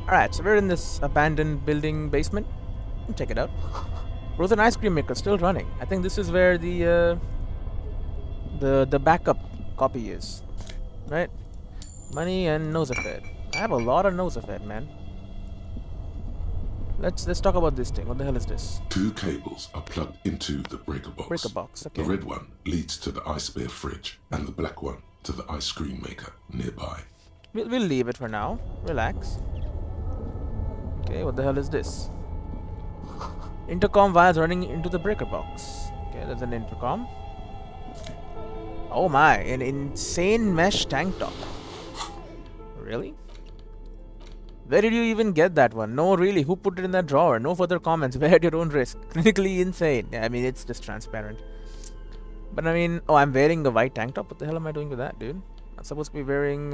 Alright, so we're in this abandoned building basement. Check it out. Frozen ice cream maker still running. I think this is where the backup copy is. Right? Money and Nosafed. I have a lot of Nosafed, man. Let's talk about this thing. What the hell is this? 2 cables are plugged into the breaker box. Breaker box, okay. The red one leads to the ice bear fridge, and the black one to the ice cream maker nearby. We'll leave it for now. Relax. Okay, what the hell is this? Intercom wires running into the breaker box. Okay, there's an intercom. Oh my, an insane mesh tank top. Really? Where did you even get that one? No, really, who put it in that drawer? No further comments. Wear at your own risk. Clinically insane. Yeah, I mean, it's just transparent. But I mean, oh, I'm wearing a white tank top. What the hell am I doing with that, dude? I'm supposed to be wearing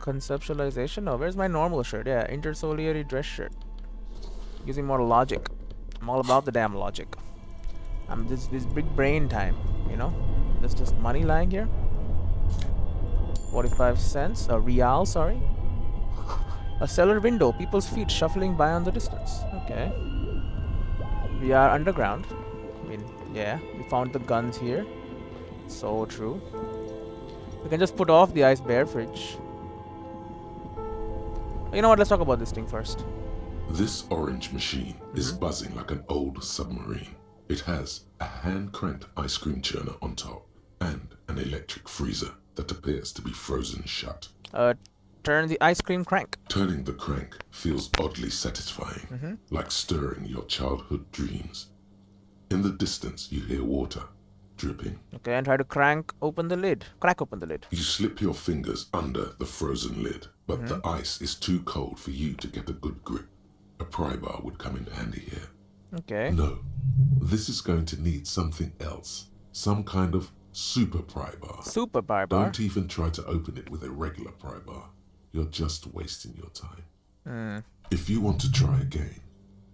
conceptualization. Oh, where's my normal shirt? Yeah, intersolary dress shirt. Using more logic. I'm all about the damn logic. I'm this big brain time, you know? There's just money lying here. 45 cents. A real, sorry. A cellar window. People's feet shuffling by on the distance. Okay. We are underground. I mean, yeah. We found the guns here. So true. We can just put off the ice bear fridge. You know what? Let's talk about this thing first. This orange machine is buzzing like an old submarine. It has a hand-cranked ice cream churner on top and an electric freezer that appears to be frozen shut. Turn the ice cream crank. Turning the crank feels oddly satisfying, like stirring your childhood dreams. In the distance, you hear water dripping. Okay, and try to crack open the lid. You slip your fingers under the frozen lid, but the ice is too cold for you to get a good grip. A pry bar would come in handy here. Okay. No, this is going to need something else. Some kind of super pry bar. Super pry bar? Don't even try to open it with a regular pry bar. You're just wasting your time. If you want to try again,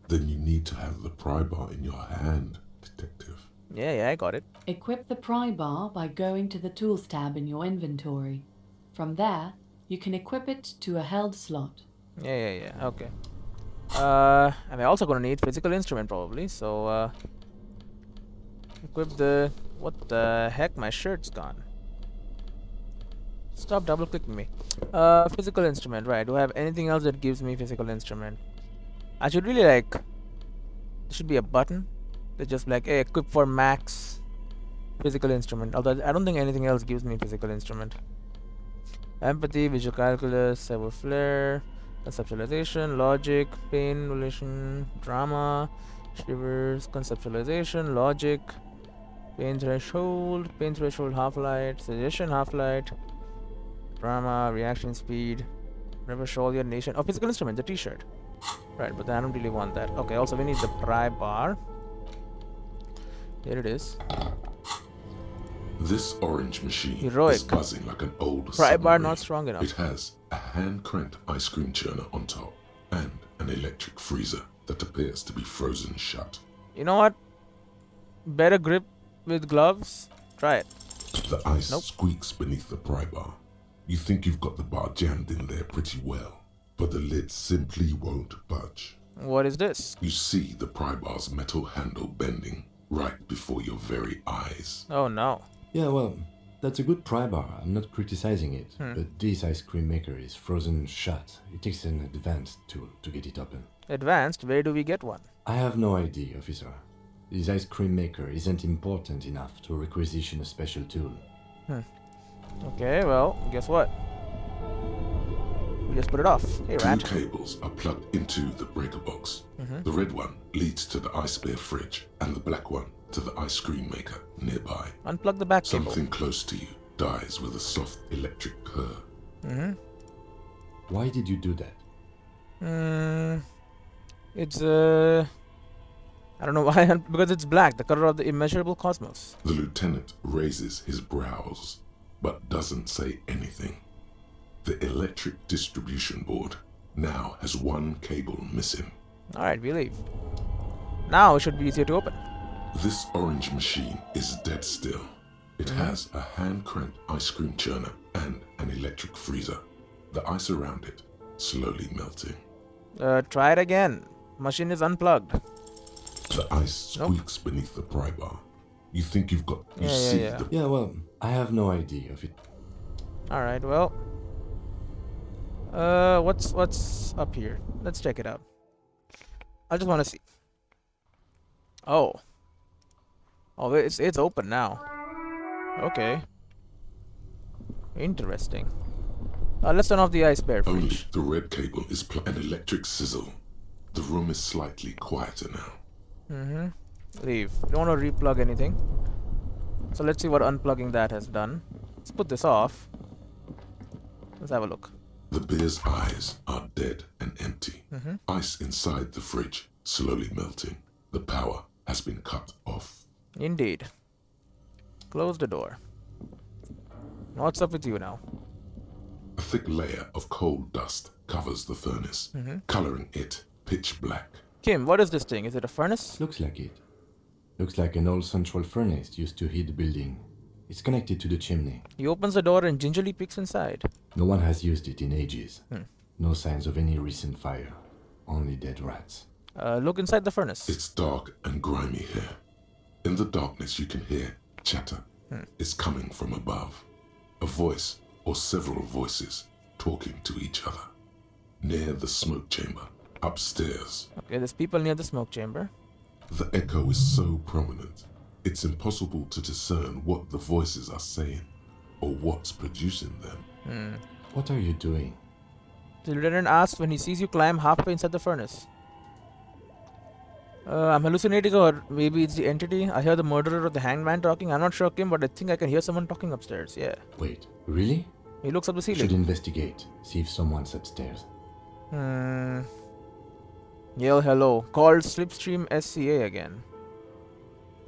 then you need to have the pry bar in your hand, detective. Yeah, I got it. Equip the pry bar by going to the Tools tab in your inventory. From there, you can equip it to a held slot. Yeah, okay. And we're also gonna need physical instrument probably, so equip the... What the heck? My shirt's gone. Stop double clicking me. Physical instrument, right. Do I have anything else that gives me physical instrument? I should really like... There should be a button that's just like, hey, equip for max physical instrument. Although I don't think anything else gives me physical instrument. Empathy, visual calculus, saber flare, conceptualization, logic, pain, relation, drama, shivers, conceptualization, logic, pain threshold, half-light, suggestion, half-light, drama, reaction speed, reversal, your nation. Oh, physical instrument, the t-shirt. Right, but I don't really want that. Okay, also we need the pry bar. Here it is. This orange machine Heroic. is buzzing like an old Pry bar submarine. not strong enough. It has a hand-cranked ice cream churner on top and an electric freezer that appears to be frozen shut. You know what? Better grip with gloves. Try it. The ice squeaks beneath the pry bar. You think you've got the bar jammed in there pretty well, but the lid simply won't budge. What is this? You see the pry bar's metal handle bending right before your very eyes. Oh no. Yeah, well, that's a good pry bar. I'm not criticizing it. But this ice cream maker is frozen shut. It takes an advanced tool to get it open. Advanced? Where do we get one? I have no idea, officer. This ice cream maker isn't important enough to requisition a special tool. Okay, well, guess what? We just put it off. Hey, rat. 2 cables are plugged into the breaker box. The red one leads to the ice bear fridge, and the black one to the ice cream maker nearby. Unplug the back cable. Something close to you dies with a soft electric purr. Why did you do that? It's I don't know why, because it's black, the color of the immeasurable cosmos. The lieutenant raises his brows, but doesn't say anything. The electric distribution board now has one cable missing. Alright, we leave. Now it should be easier to open. This orange machine is dead still. It has a hand-cranked ice cream churner and an electric freezer. The ice around it slowly melting. Try it again. Machine is unplugged. The ice Nope. squeaks beneath the pry bar. You think you Yeah, see yeah. the Yeah, well, I have no idea of it. Alright, well. What's up here? Let's check it out. I just want to see. Oh. Oh, it's open now. Okay. Interesting. Let's turn off the ice bear only freeze. the red cable is an electric sizzle. The room is slightly quieter now. Leave. We don't want to replug anything. So let's see what unplugging that has done. Let's put this off. Let's have a look. The beer's eyes are dead and empty. Ice inside the fridge slowly melting. The power has been cut off. Indeed. Close the door. What's up with you now? A thick layer of coal dust covers the furnace, coloring it pitch black. Kim, what is this thing? Is it a furnace? Looks like it. Looks like an old central furnace used to heat the building. It's connected to the chimney. He opens the door and gingerly peeks inside. No one has used it in ages. No signs of any recent fire. Only dead rats. Look inside the furnace. It's dark and grimy here. In the darkness you can hear chatter. It's coming from above. A voice or several voices talking to each other. Near the smoke chamber, upstairs. Okay, there's people near the smoke chamber. The echo is so prominent, it's impossible to discern what the voices are saying or what's producing them. What are you doing? The lieutenant asks when he sees you climb halfway inside the furnace. I'm hallucinating, or maybe it's the entity. I hear the murderer or the hangman talking. I'm not sure, Kim, but I think I can hear someone talking upstairs. Yeah. Wait, really? He looks up the Should ceiling. investigate. See if someone's upstairs. Yell hello. Called Slipstream SCA again.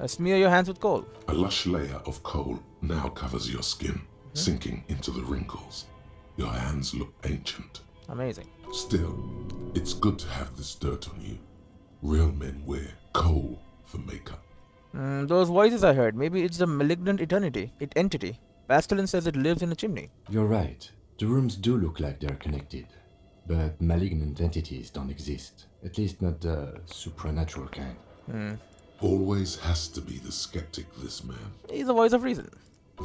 Smear your hands with coal. A lush layer of coal now covers your skin, sinking into the wrinkles. Your hands look ancient. Amazing. Still, it's good to have this dirt on you. Real men wear coal for makeup. Those voices I heard. Maybe it's the malignant entity. Pastelin says it lives in a chimney. You're right. The rooms do look like they're connected. But malignant entities don't exist. At least not the supernatural kind. Always has to be the skeptic, this man. He's the voice of reason.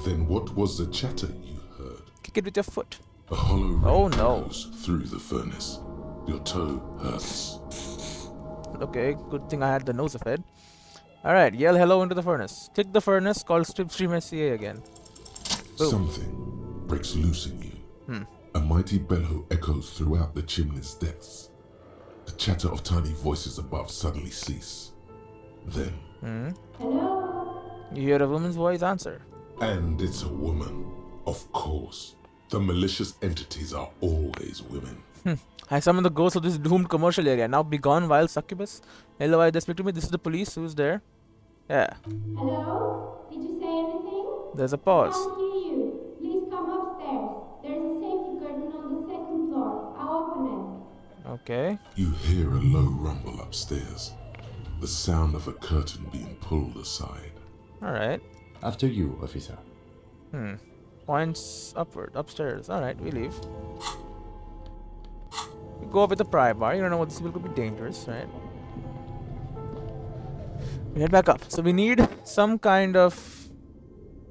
Then what was the chatter you heard? Kick it with your foot. A hollow ring Oh, no. goes through the furnace. Your toe hurts. Okay, good thing I had the nose of it. Alright, yell hello into the furnace. Click the furnace, call Slipstream SCA again. Boom. Something breaks loose in you. A mighty bellow echoes throughout the chimney's depths. The chatter of tiny voices above suddenly cease. Then, You hear a woman's voice answer. and it's a woman. Of course. The malicious entities are always women. I summon the ghost of this doomed commercial area. Now be gone, vile succubus. Hello, I speak to me. This is the police. Who's there? Yeah. Hello? Did you say anything? There's a I pause. can't hear you. Please come upstairs. There's a safety curtain on the second floor. I'll open it. Okay. You hear a low rumble upstairs. The sound of a curtain being pulled aside. Alright. After you, officer. Points upward, upstairs. Alright, we leave. We go up with the pry bar. You don't know what this will could be dangerous, right? We head back up. So we need some kind of,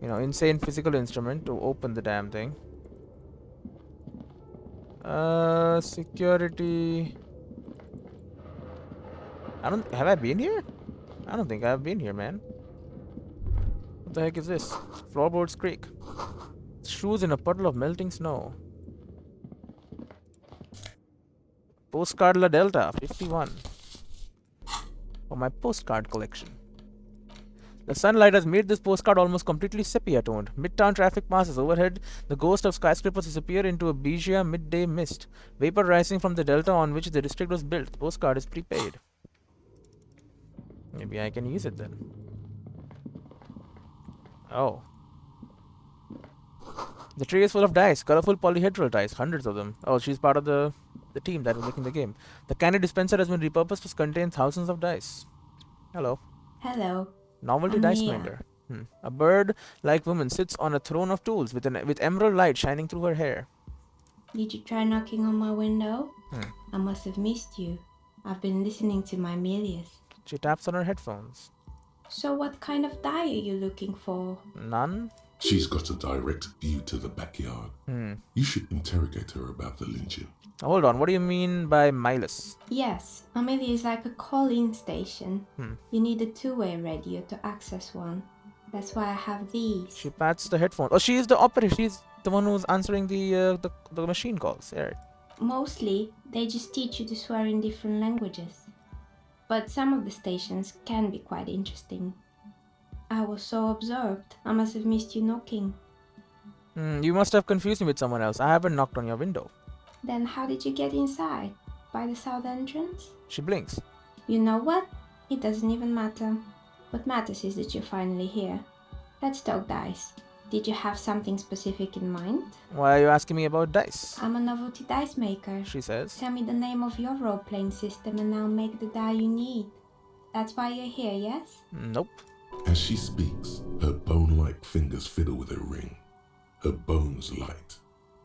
insane physical instrument to open the damn thing. Security. Have I been here? I don't think I've been here, man. What the heck is this? Floorboards creak. Shoes in a puddle of melting snow. Postcard La Delta, 51. For my postcard collection. The sunlight has made this postcard almost completely sepia-toned. Midtown traffic passes overhead. The ghost of skyscrapers disappear into a Beijia midday mist. Vapor rising from the delta on which the district was built. The postcard is prepaid. Maybe I can use it then. Oh. The tray is full of dice. Colorful polyhedral dice. Hundreds of them. Oh, she's part of the team that was making the game. The candy dispenser has been repurposed to contain thousands of dice. Hello. Hello. Novelty I'm dice Mia. maker. A bird-like woman sits on a throne of tools with emerald light shining through her hair. Did you try knocking on my window? Hmm. I must have missed you. I've been listening to my Melius. She taps on her headphones. So what kind of die are you looking for? None? She's got a direct view to the backyard. You should interrogate her about the lynching. Hold on, what do you mean by Milus? Yes, Amelia is like a call-in station. Hmm. You need a two-way radio to access one. That's why I have these. She pats the headphones. Oh, she's the operator. She's the one who's answering the machine calls. Yeah. Mostly, they just teach you to swear in different languages. But some of the stations can be quite interesting. I was so absorbed, I must have missed you knocking. You must have confused me with someone else. I haven't knocked on your window. Then how did you get inside? By the south entrance? She blinks. You know what? It doesn't even matter. What matters is that you're finally here. Let's talk dice. Did you have something specific in mind? Why are you asking me about dice? I'm a novelty dice maker. She says. Tell me the name of your role-playing system and I'll make the die you need. That's why you're here, yes? Nope. As she speaks, her bone-like fingers fiddle with her ring. Her bones light,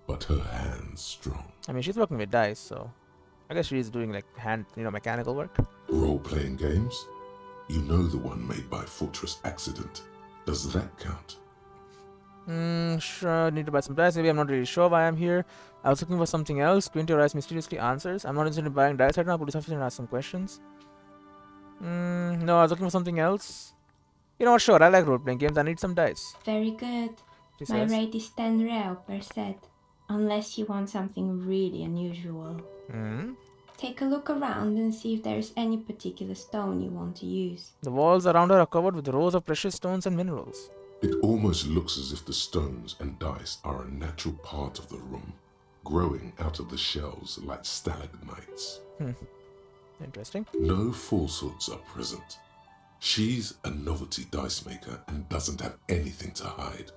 but her hands strong. I mean, she's working with dice, so I guess she's doing like mechanical work. Role-playing games? You know the one made by Fortress Accident. Does that count? Sure, need to buy some dice. Maybe I'm not really sure why I'm here. I was looking for something else. Quinty or Rice mysteriously answers. I'm not interested in buying dice right now. Police officer and ask some questions. No, I was looking for something else. You know what? Sure, I like role-playing games. I need some dice. Very good. She My says. rate is 10 real per set. Unless you want something really unusual. Take a look around and see if there's any particular stone you want to use. The walls around her are covered with rows of precious stones and minerals. It almost looks as if the stones and dice are a natural part of the room, growing out of the shells like stalagmites. Interesting. No falsehoods are present. She's a novelty dice maker and doesn't have anything to hide.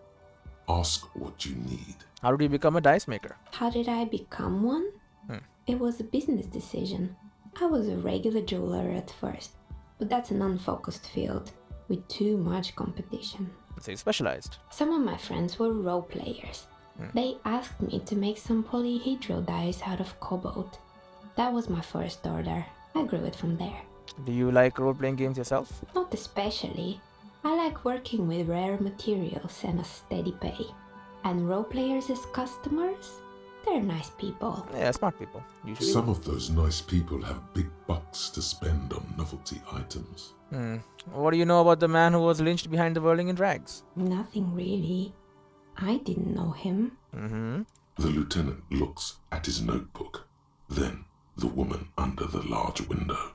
Ask what you need. How did you become a dice maker? How did I become one? It was a business decision. I was a regular jeweler at first, but that's an unfocused field with too much competition. Let's say specialized. Some of my friends were role players. They asked me to make some polyhedral dice out of cobalt. That was my first order. I grew it from there. Do you like role-playing games yourself? Not especially. I like working with rare materials and a steady pay. And role players as customers? They're nice people. Yeah, smart people, usually. Some of those nice people have big bucks to spend on novelty items. What do you know about the man who was lynched behind the whirling in rags? Nothing really. I didn't know him. The lieutenant looks at his notebook, then the woman under the large window.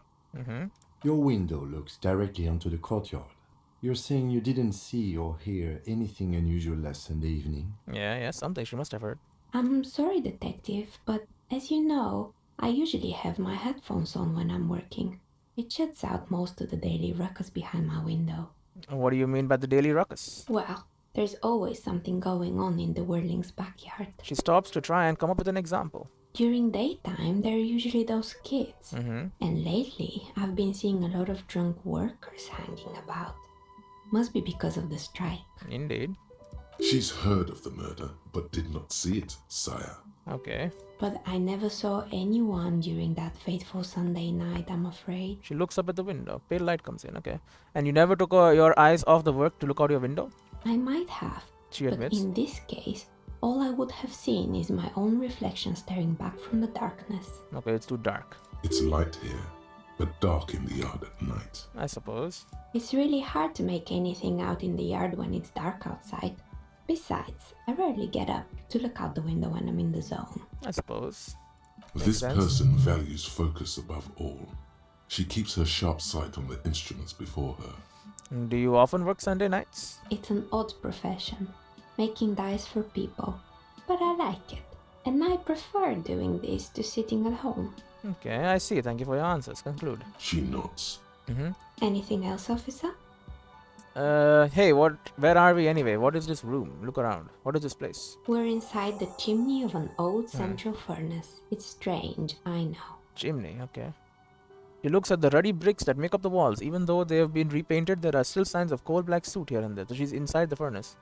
Your window looks directly onto the courtyard. You're saying you didn't see or hear anything unusual last Sunday evening? Yeah, something she must have heard. I'm sorry, detective, but as you know, I usually have my headphones on when I'm working. It shuts out most of the daily ruckus behind my window. What do you mean by the daily ruckus? Well, there's always something going on in the whirling's backyard. She stops to try and come up with an example. During daytime, there are usually those kids. And lately, I've been seeing a lot of drunk workers hanging about. Must be because of the strike. Indeed. She's heard of the murder, but did not see it, sire. Okay. But I never saw anyone during that fateful Sunday night, I'm afraid. She looks up at the window. Pale light comes in, okay. And you never took your eyes off the work to look out your window? I might have. She admits. But in this case, all I would have seen is my own reflection staring back from the darkness. Okay, it's too dark. It's light here, but dark in the yard at night. I suppose. It's really hard to make anything out in the yard when it's dark outside. Besides, I rarely get up to look out the window when I'm in the zone. I suppose. This sense. person values focus above all. She keeps her sharp sight on the instruments before her. Do you often work Sunday nights? It's an odd profession, making dice for people. But I like it, and I prefer doing this to sitting at home. Okay, I see. Thank you for your answers. Conclude. She nods. Anything else, officer? Hey, where are we anyway? What is this room? Look around. What is this place? We're inside the chimney of an old central furnace. It's strange, I know. Chimney, okay. She looks at the ruddy bricks that make up the walls. Even though they have been repainted, there are still signs of coal black soot here and there. So she's inside the furnace.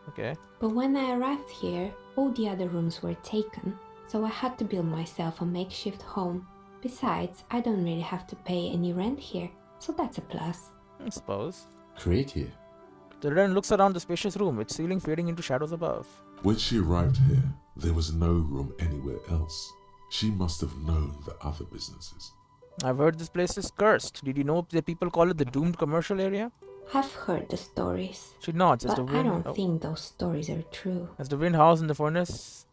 Okay. But when I arrived here, all the other rooms were taken, so I had to build myself a makeshift home. Besides, I don't really have to pay any rent here, so that's a plus. I suppose. Creative. The Ren looks around the spacious room, its ceiling fading into shadows above. When she arrived here, there was no room anywhere else. She must have known the other businesses. I've heard this place is cursed. Did you know that people call it the doomed commercial area? I've heard the stories, She nods as but the I wind. don't think those stories are true. As the wind howls in the furnace,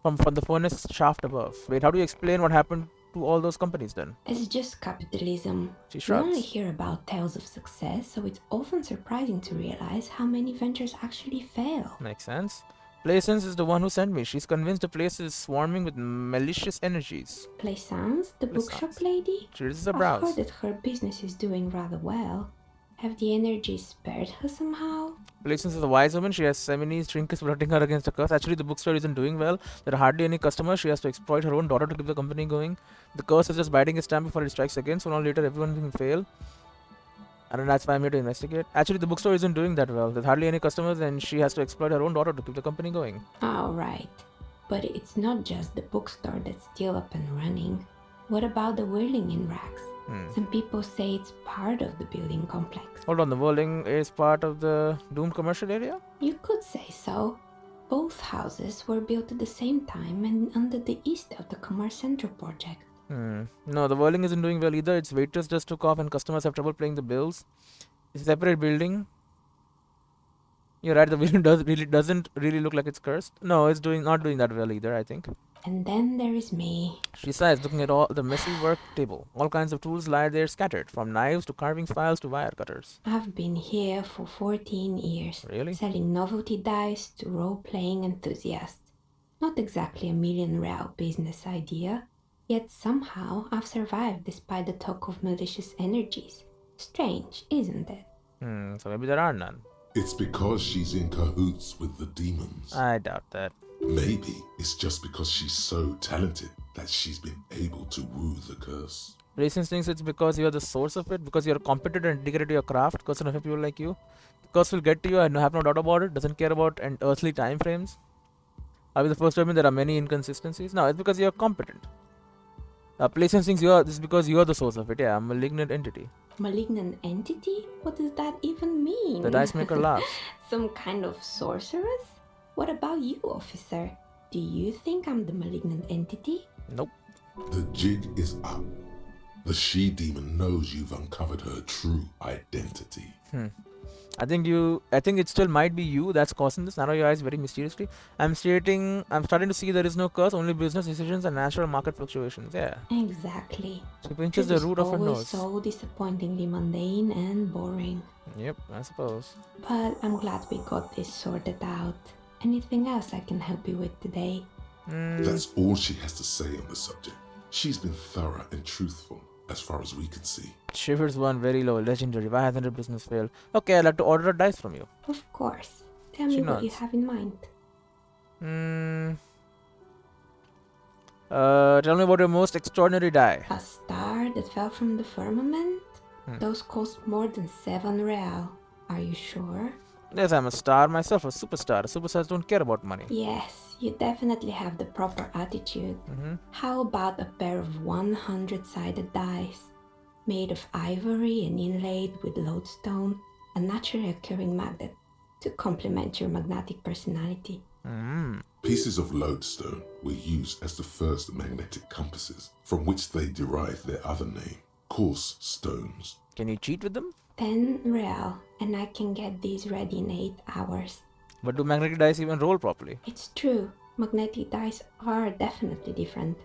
from the furnace shaft above. Wait, how do you explain what happened to all those companies then? It's just capitalism. She We only shrugs. hear about tales of success, so it's often surprising to realize how many ventures actually fail. Makes sense. Plaisance is the one who sent me. She's convinced the place is swarming with malicious energies. Plaisance, the bookshop lady? She raises her I've brows. heard that her business is doing rather well. Have the energies spared her somehow? Plaisance is a wise woman. She has Semini's trinkets protecting her against the curse. Actually, the bookstore isn't doing well. There are hardly any customers. She has to exploit her own daughter to keep the company going. The curse is just biting its time before it strikes again. Sooner or later, everyone will fail. And that's why I'm here to investigate. Actually, the bookstore isn't doing that well. There's hardly any customers, and she has to exploit her own daughter to keep the company going. Alright. But it's not just the bookstore that's still up and running. What about the whirling in racks? Some people say it's part of the building complex. Hold on, the Whirling is part of the doomed commercial area? You could say so. Both houses were built at the same time and under the East of the Commerce Center project. No, the Whirling isn't doing well either. Its waiters just took off and customers have trouble paying the bills. It's a separate building. You're right, the building doesn't really look like it's cursed. No, it's not doing that well either, I think. And then there is me. She sighs, looking at all the messy work table. All kinds of tools lie there scattered, from knives to carving files to wire cutters. I've been here for 14 years. Really? Selling novelty dice to role-playing enthusiasts. Not exactly a million-real business idea, yet somehow I've survived despite the talk of malicious energies. Strange, isn't it? So maybe there are none. It's because she's in cahoots with the demons. I doubt that. Maybe it's just because she's so talented that she's been able to woo the curse. Racing thinks it's because you're the source of it, because you're competent and dedicated to your craft, curse will help people like you. The curse will get to you, I have no doubt about it, doesn't care about earthly time frames. I'll be the first to admit there are many inconsistencies. No, it's because you're competent. Places thinks this is because you're the source of it, yeah, a malignant entity. Malignant entity? What does that even mean? The dice maker laughs. Some kind of sorceress? What about you, officer? Do you think I'm the malignant entity? Nope. The jig is up. The she-demon knows you've uncovered her true identity. I think it still might be you that's causing this. Narrow your eyes very mysteriously. I'm starting to see there is no curse, only business decisions and natural market fluctuations. Yeah. Exactly. She pinches the Truth is root of her always nose. so disappointingly mundane and boring. Yep, I suppose. But I'm glad we got this sorted out. Anything else I can help you with today? That's all she has to say on the subject. She's been thorough and truthful, as far as we can see. Shivers one very low, legendary. Why hasn't her business failed? Okay, I'd like to order a dice from you. Of course. Tell She me what you nods. have in mind. Tell me about your most extraordinary die. A star that fell from the firmament? Those cost more than 7 real. Are you sure? Yes, I'm a star myself, a superstar. Superstars don't care about money. Yes, you definitely have the proper attitude. How about a pair of 100-sided dice? Made of ivory and inlaid with lodestone, a naturally occurring magnet, to complement your magnetic personality. Pieces of lodestone were used as the first magnetic compasses, from which they derived their other name, coarse stones. Can you cheat with them? 10 real, and I can get these ready in 8 hours. But do magnetic dice even roll properly? It's true, magnetic dice are definitely different.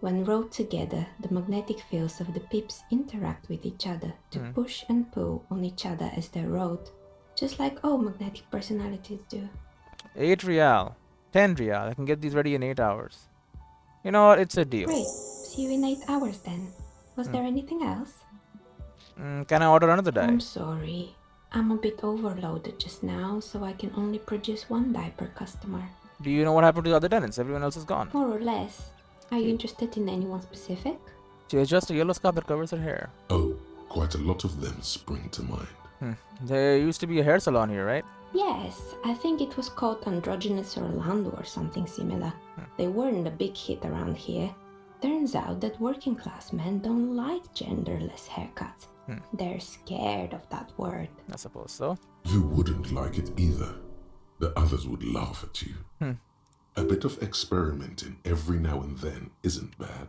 When rolled together, the magnetic fields of the pips interact with each other to push and pull on each other as they're rolled, just like all magnetic personalities do. 8 real. 10 real. I can get these ready in 8 hours. You know what? It's a deal. Great, see you in 8 hours then. Was there anything else? Can I order another die? I'm sorry. I'm a bit overloaded just now, so I can only produce 1 die per customer. Do you know what happened to the other tenants? Everyone else is gone. More or less. Are you interested in anyone specific? She has just a yellow scarf that covers her hair. Oh, quite a lot of them spring to mind. There used to be a hair salon here, right? Yes, I think it was called Androgynous Orlando or something similar. They weren't a big hit around here. Turns out that working class men don't like genderless haircuts. They're scared of that word. I suppose so. You wouldn't like it either. The others would laugh at you. A bit of experimenting every now and then isn't bad.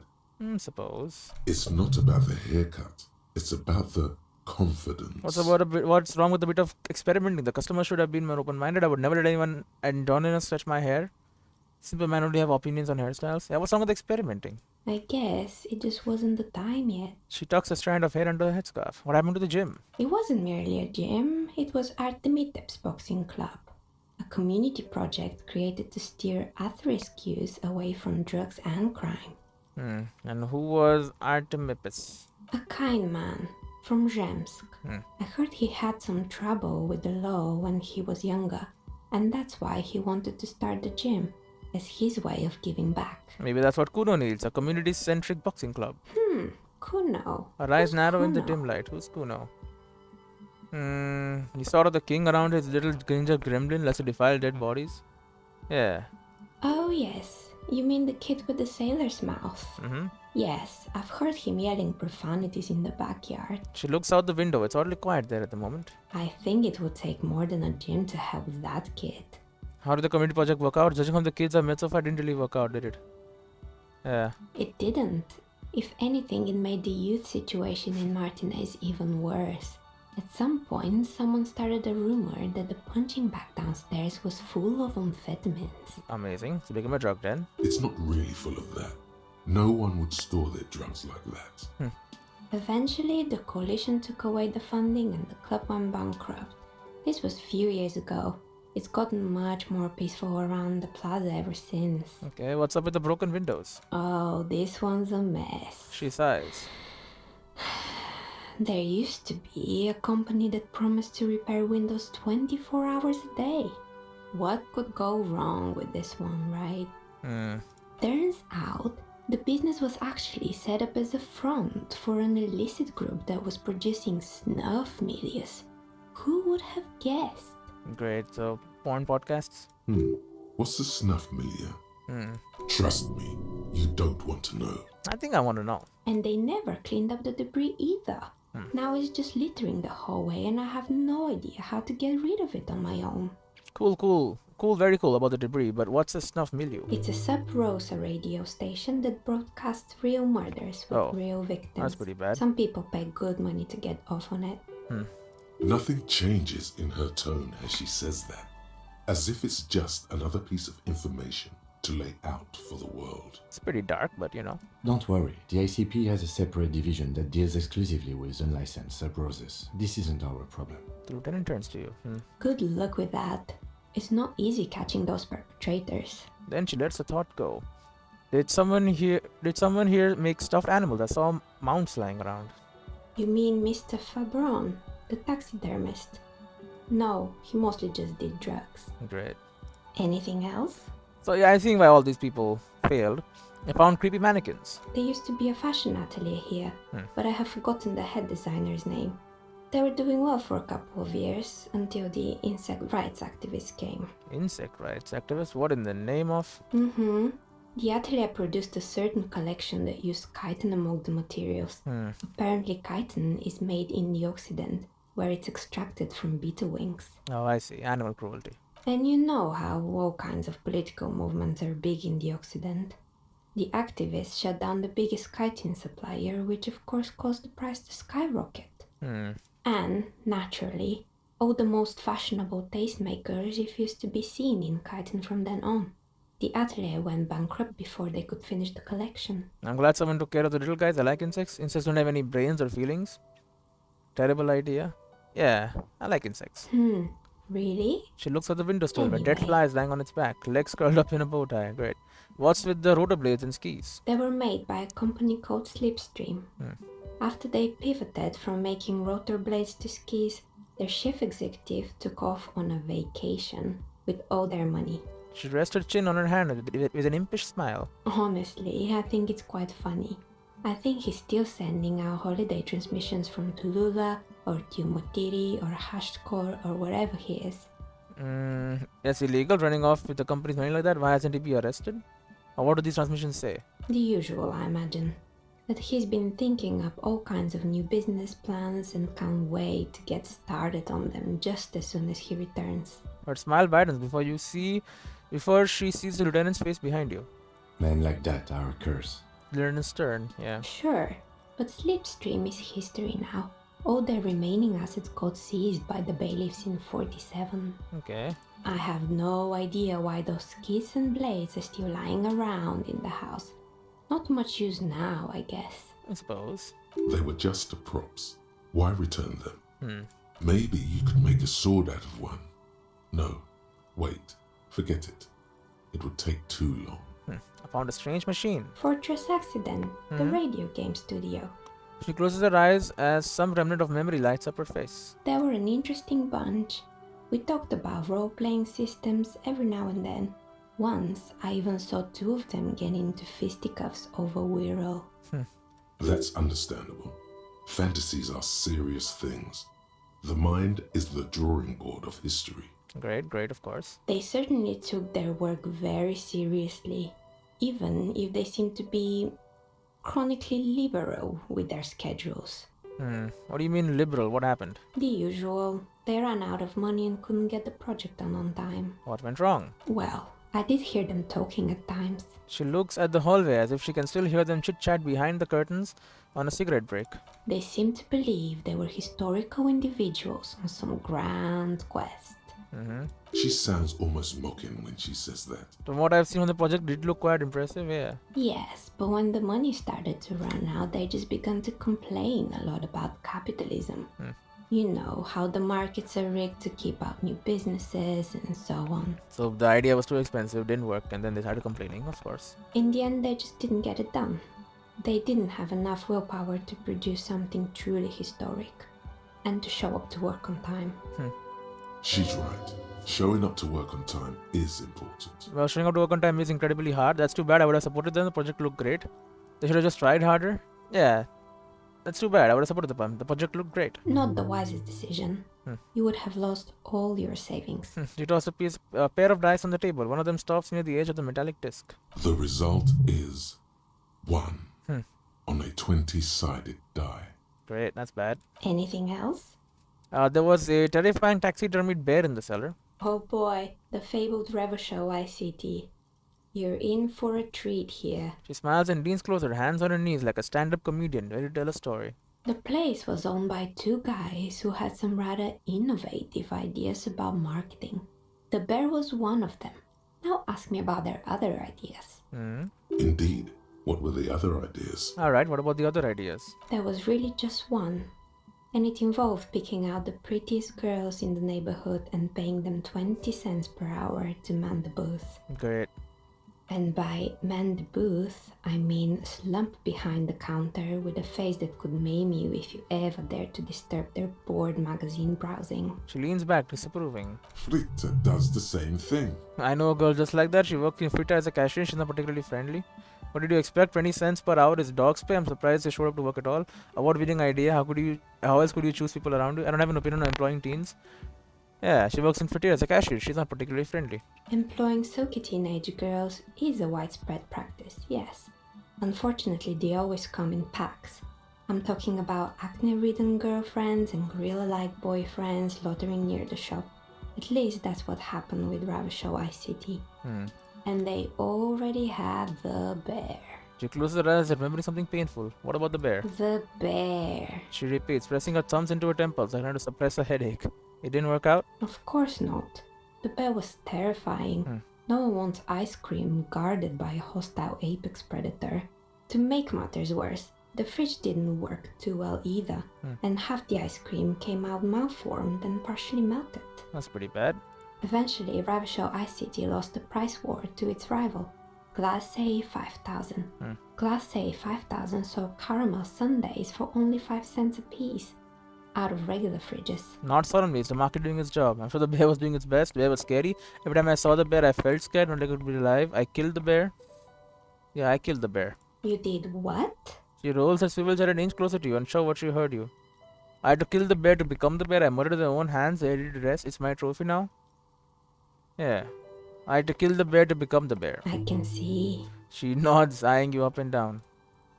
Suppose. It's not about the haircut. It's about the confidence. What's wrong with a bit of experimenting? The customer should have been more open-minded. I would never let anyone androgynous touch my hair. Simple man only have opinions on hairstyles. Yeah, what's wrong with experimenting? I guess it just wasn't the time yet. She tucks a strand of hair under her headscarf. What happened to the gym? It wasn't merely a gym, it was Artemiteps Boxing Club, a community project created to steer at-risk youth away from drugs and crime. And who was Artemipis? A kind man from Zemsk. I heard he had some trouble with the law when he was younger, and that's why he wanted to start the gym, as his way of giving back. Maybe that's what Kuno needs, a community-centric boxing club. Kuno. Her eyes Who's narrow in the Kuno? dim light. Who's Kuno? He saw the king around his little ginger gremlin lest to defile dead bodies. Yeah. Oh yes, you mean the kid with the sailor's mouth? Yes, I've heard him yelling profanities in the backyard. She looks out the window. It's oddly quiet there at the moment. I think it would take more than a gym to help that kid. How did the community project work out? Judging from the kids of Emulcifier, didn't really work out, did it? Yeah. It didn't. If anything, it made the youth situation in Martinez even worse. At some point, someone started a rumor that the punching bag downstairs was full of amphetamines. Amazing. It's become a drug den. It's not really full of that. No one would store their drugs like that. Eventually, the coalition took away the funding and the club went bankrupt. This was a few years ago. It's gotten much more peaceful around the plaza ever since. Okay, what's up with the broken windows? Oh, this one's a mess. She sighs. There used to be a company that promised to repair windows 24 hours a day. What could go wrong with this one, right? Turns out, the business was actually set up as a front for an illicit group that was producing snuff medias. Who would have guessed? Great, so porn podcasts? What's the snuff milieu? Trust me, you don't want to know. I think I want to know. And they never cleaned up the debris either. Now it's just littering the hallway and I have no idea how to get rid of it on my own. Cool, very cool about the debris, but what's a snuff milieu? It's a Sub Rosa radio station that broadcasts real murders with real victims. That's pretty bad. Some people pay good money to get off on it. Nothing changes in her tone as she says that, as if it's just another piece of information to lay out for the world. It's pretty dark, but you know. Don't worry, the ICP has a separate division that deals exclusively with unlicensed sub-roses. This isn't our problem. The lieutenant turns to you. Good luck with that. It's not easy catching those perpetrators. Then she lets a thought go. Did someone here make stuffed animals? I saw mounts lying around. You mean Mr. Fabron, the taxidermist? No, he mostly just did drugs. Great. Anything else? So yeah, I think why all these people failed. I found creepy mannequins. There used to be a fashion atelier here, but I have forgotten the head designer's name. They were doing well for a couple of years, until the insect rights activists came. Insect rights activists? What in the name of? The atelier produced a certain collection that used chitin among the materials. Apparently chitin is made in the Occident, where it's extracted from beetle wings. Oh, I see. Animal cruelty. And you know how all kinds of political movements are big in the Occident. The activists shut down the biggest chitin supplier, which of course caused the price to skyrocket. And, naturally, all the most fashionable tastemakers refused to be seen in chitin from then on. The atelier went bankrupt before they could finish the collection. I'm glad someone took care of the little guys. I like insects. Insects don't have any brains or feelings. Terrible idea. Yeah, I like insects. Really? She looks at the window still, a dead Anyway. fly is lying on its back, legs curled up in a bow tie. Great. What's with the rotor blades and skis? They were made by a company called Slipstream. After they pivoted from making rotor blades to skis, their chief executive took off on a vacation with all their money. She rests her chin on her hand with an impish smile. Honestly, I think it's quite funny. I think he's still sending out holiday transmissions from Tulula or Tumotiri or Hashkor or wherever he is. It's illegal running off with the company's money like that. Why hasn't he been arrested? Or what do these transmissions say? The usual, I imagine. That he's been thinking up all kinds of new business plans and can't wait to get started on them just as soon as he returns. But smile Bidens before she sees the lieutenant's face behind you. Men like that are a curse. Lieutenant's turn, yeah. Sure, but Slipstream is history now. All their remaining assets got seized by the bailiffs in 47. Okay. I have no idea why those skids and blades are still lying around in the house. Not much use now, I guess. I suppose. They were just the props. Why return them? Maybe you could make a sword out of one. No, wait, forget it. It would take too long. I found a strange machine. Fortress Accident, the radio game studio. She closes her eyes as some remnant of memory lights up her face. They were an interesting bunch. We talked about role-playing systems every now and then. Once, I even saw two of them get into fisticuffs over Wirral. That's understandable. Fantasies are serious things. The mind is the drawing board of history. Great, of course. They certainly took their work very seriously, even if they seem to be chronically liberal with their schedules. What do you mean liberal? What happened? The usual. They ran out of money and couldn't get the project done on time. What went wrong? Well, I did hear them talking at times. She looks at the hallway as if she can still hear them chit-chat behind the curtains on a cigarette break. They seemed to believe they were historical individuals on some grand quest. She sounds almost mocking when she says that. From what I've seen on the project, it did look quite impressive, yeah. Yes, but when the money started to run out, they just began to complain a lot about capitalism. You know, how the markets are rigged to keep out new businesses and so on. So the idea was too expensive, didn't work, and then they started complaining, of course. In the end, they just didn't get it done. They didn't have enough willpower to produce something truly historic and to show up to work on time. She's right. Showing up to work on time is important. Well, showing up to work on time is incredibly hard. That's too bad. I would have supported them. The project looked great. They should have just tried harder. Yeah. That's too bad. I would have supported them. The project looked great. Not the wisest decision. You would have lost all your savings. She tossed a pair of dice on the table. One of them stops near the edge of the metallic disc. The result is 1 on a 20-sided die. Great. That's bad. Anything else? There was a terrifying taxidermied bear in the cellar. Oh boy, the fabled Revachol ICT. You're in for a treat here. She smiles and leans closer, hands on her knees like a stand-up comedian ready to tell a story. The place was owned by two guys who had some rather innovative ideas about marketing. The bear was one of them. Now ask me about their other ideas. Indeed. What were the other ideas? Alright, what about the other ideas? There was really just one. And it involved picking out the prettiest girls in the neighborhood and paying them 20 cents per hour to man the booth. Great. And by man the booth, I mean slump behind the counter with a face that could maim you if you ever dared to disturb their bored magazine browsing. She leans back, disapproving. Fritta does the same thing. I know a girl just like that. She works in Fritta as a cashier. She's not particularly friendly. What did you expect? 20 cents per hour is dog's pay. I'm surprised they showed up to work at all. Award-winning idea. How else could you choose people around you? I don't have an opinion on employing teens. Yeah, she works in Fritta as a cashier. She's not particularly friendly. Employing silky teenage girls is a widespread practice, yes. Unfortunately, they always come in packs. I'm talking about acne-ridden girlfriends and gorilla-like boyfriends loitering near the shop. At least that's what happened with Revachol ICT. And they already had the bear. She closes her eyes, remembering something painful. What about the bear? The bear. She repeats, pressing her thumbs into her temples and trying to suppress a headache. It didn't work out? Of course not. The bear was terrifying. No one wants ice cream guarded by a hostile apex predator. To make matters worse, the fridge didn't work too well either, and half the ice cream came out malformed and partially melted. That's pretty bad. Eventually, Revachol ICT lost the price war to its rival, Glace 5000. Glace 5000 sold caramel sundaes for only 5 cents a piece, out of regular fridges. Not suddenly, it's the market doing its job. I'm sure the bear was doing its best. The bear was scary. Every time I saw the bear, I felt scared when I could be alive. I killed the bear. Yeah, I killed the bear. You did what? She rolls her swivel chair an inch closer to you, unsure what she heard you. I had to kill the bear to become the bear. I murdered their own hands. They did the rest. It's my trophy now. Yeah. I had to kill the bear to become the bear. I can see. She nods, eyeing you up and down.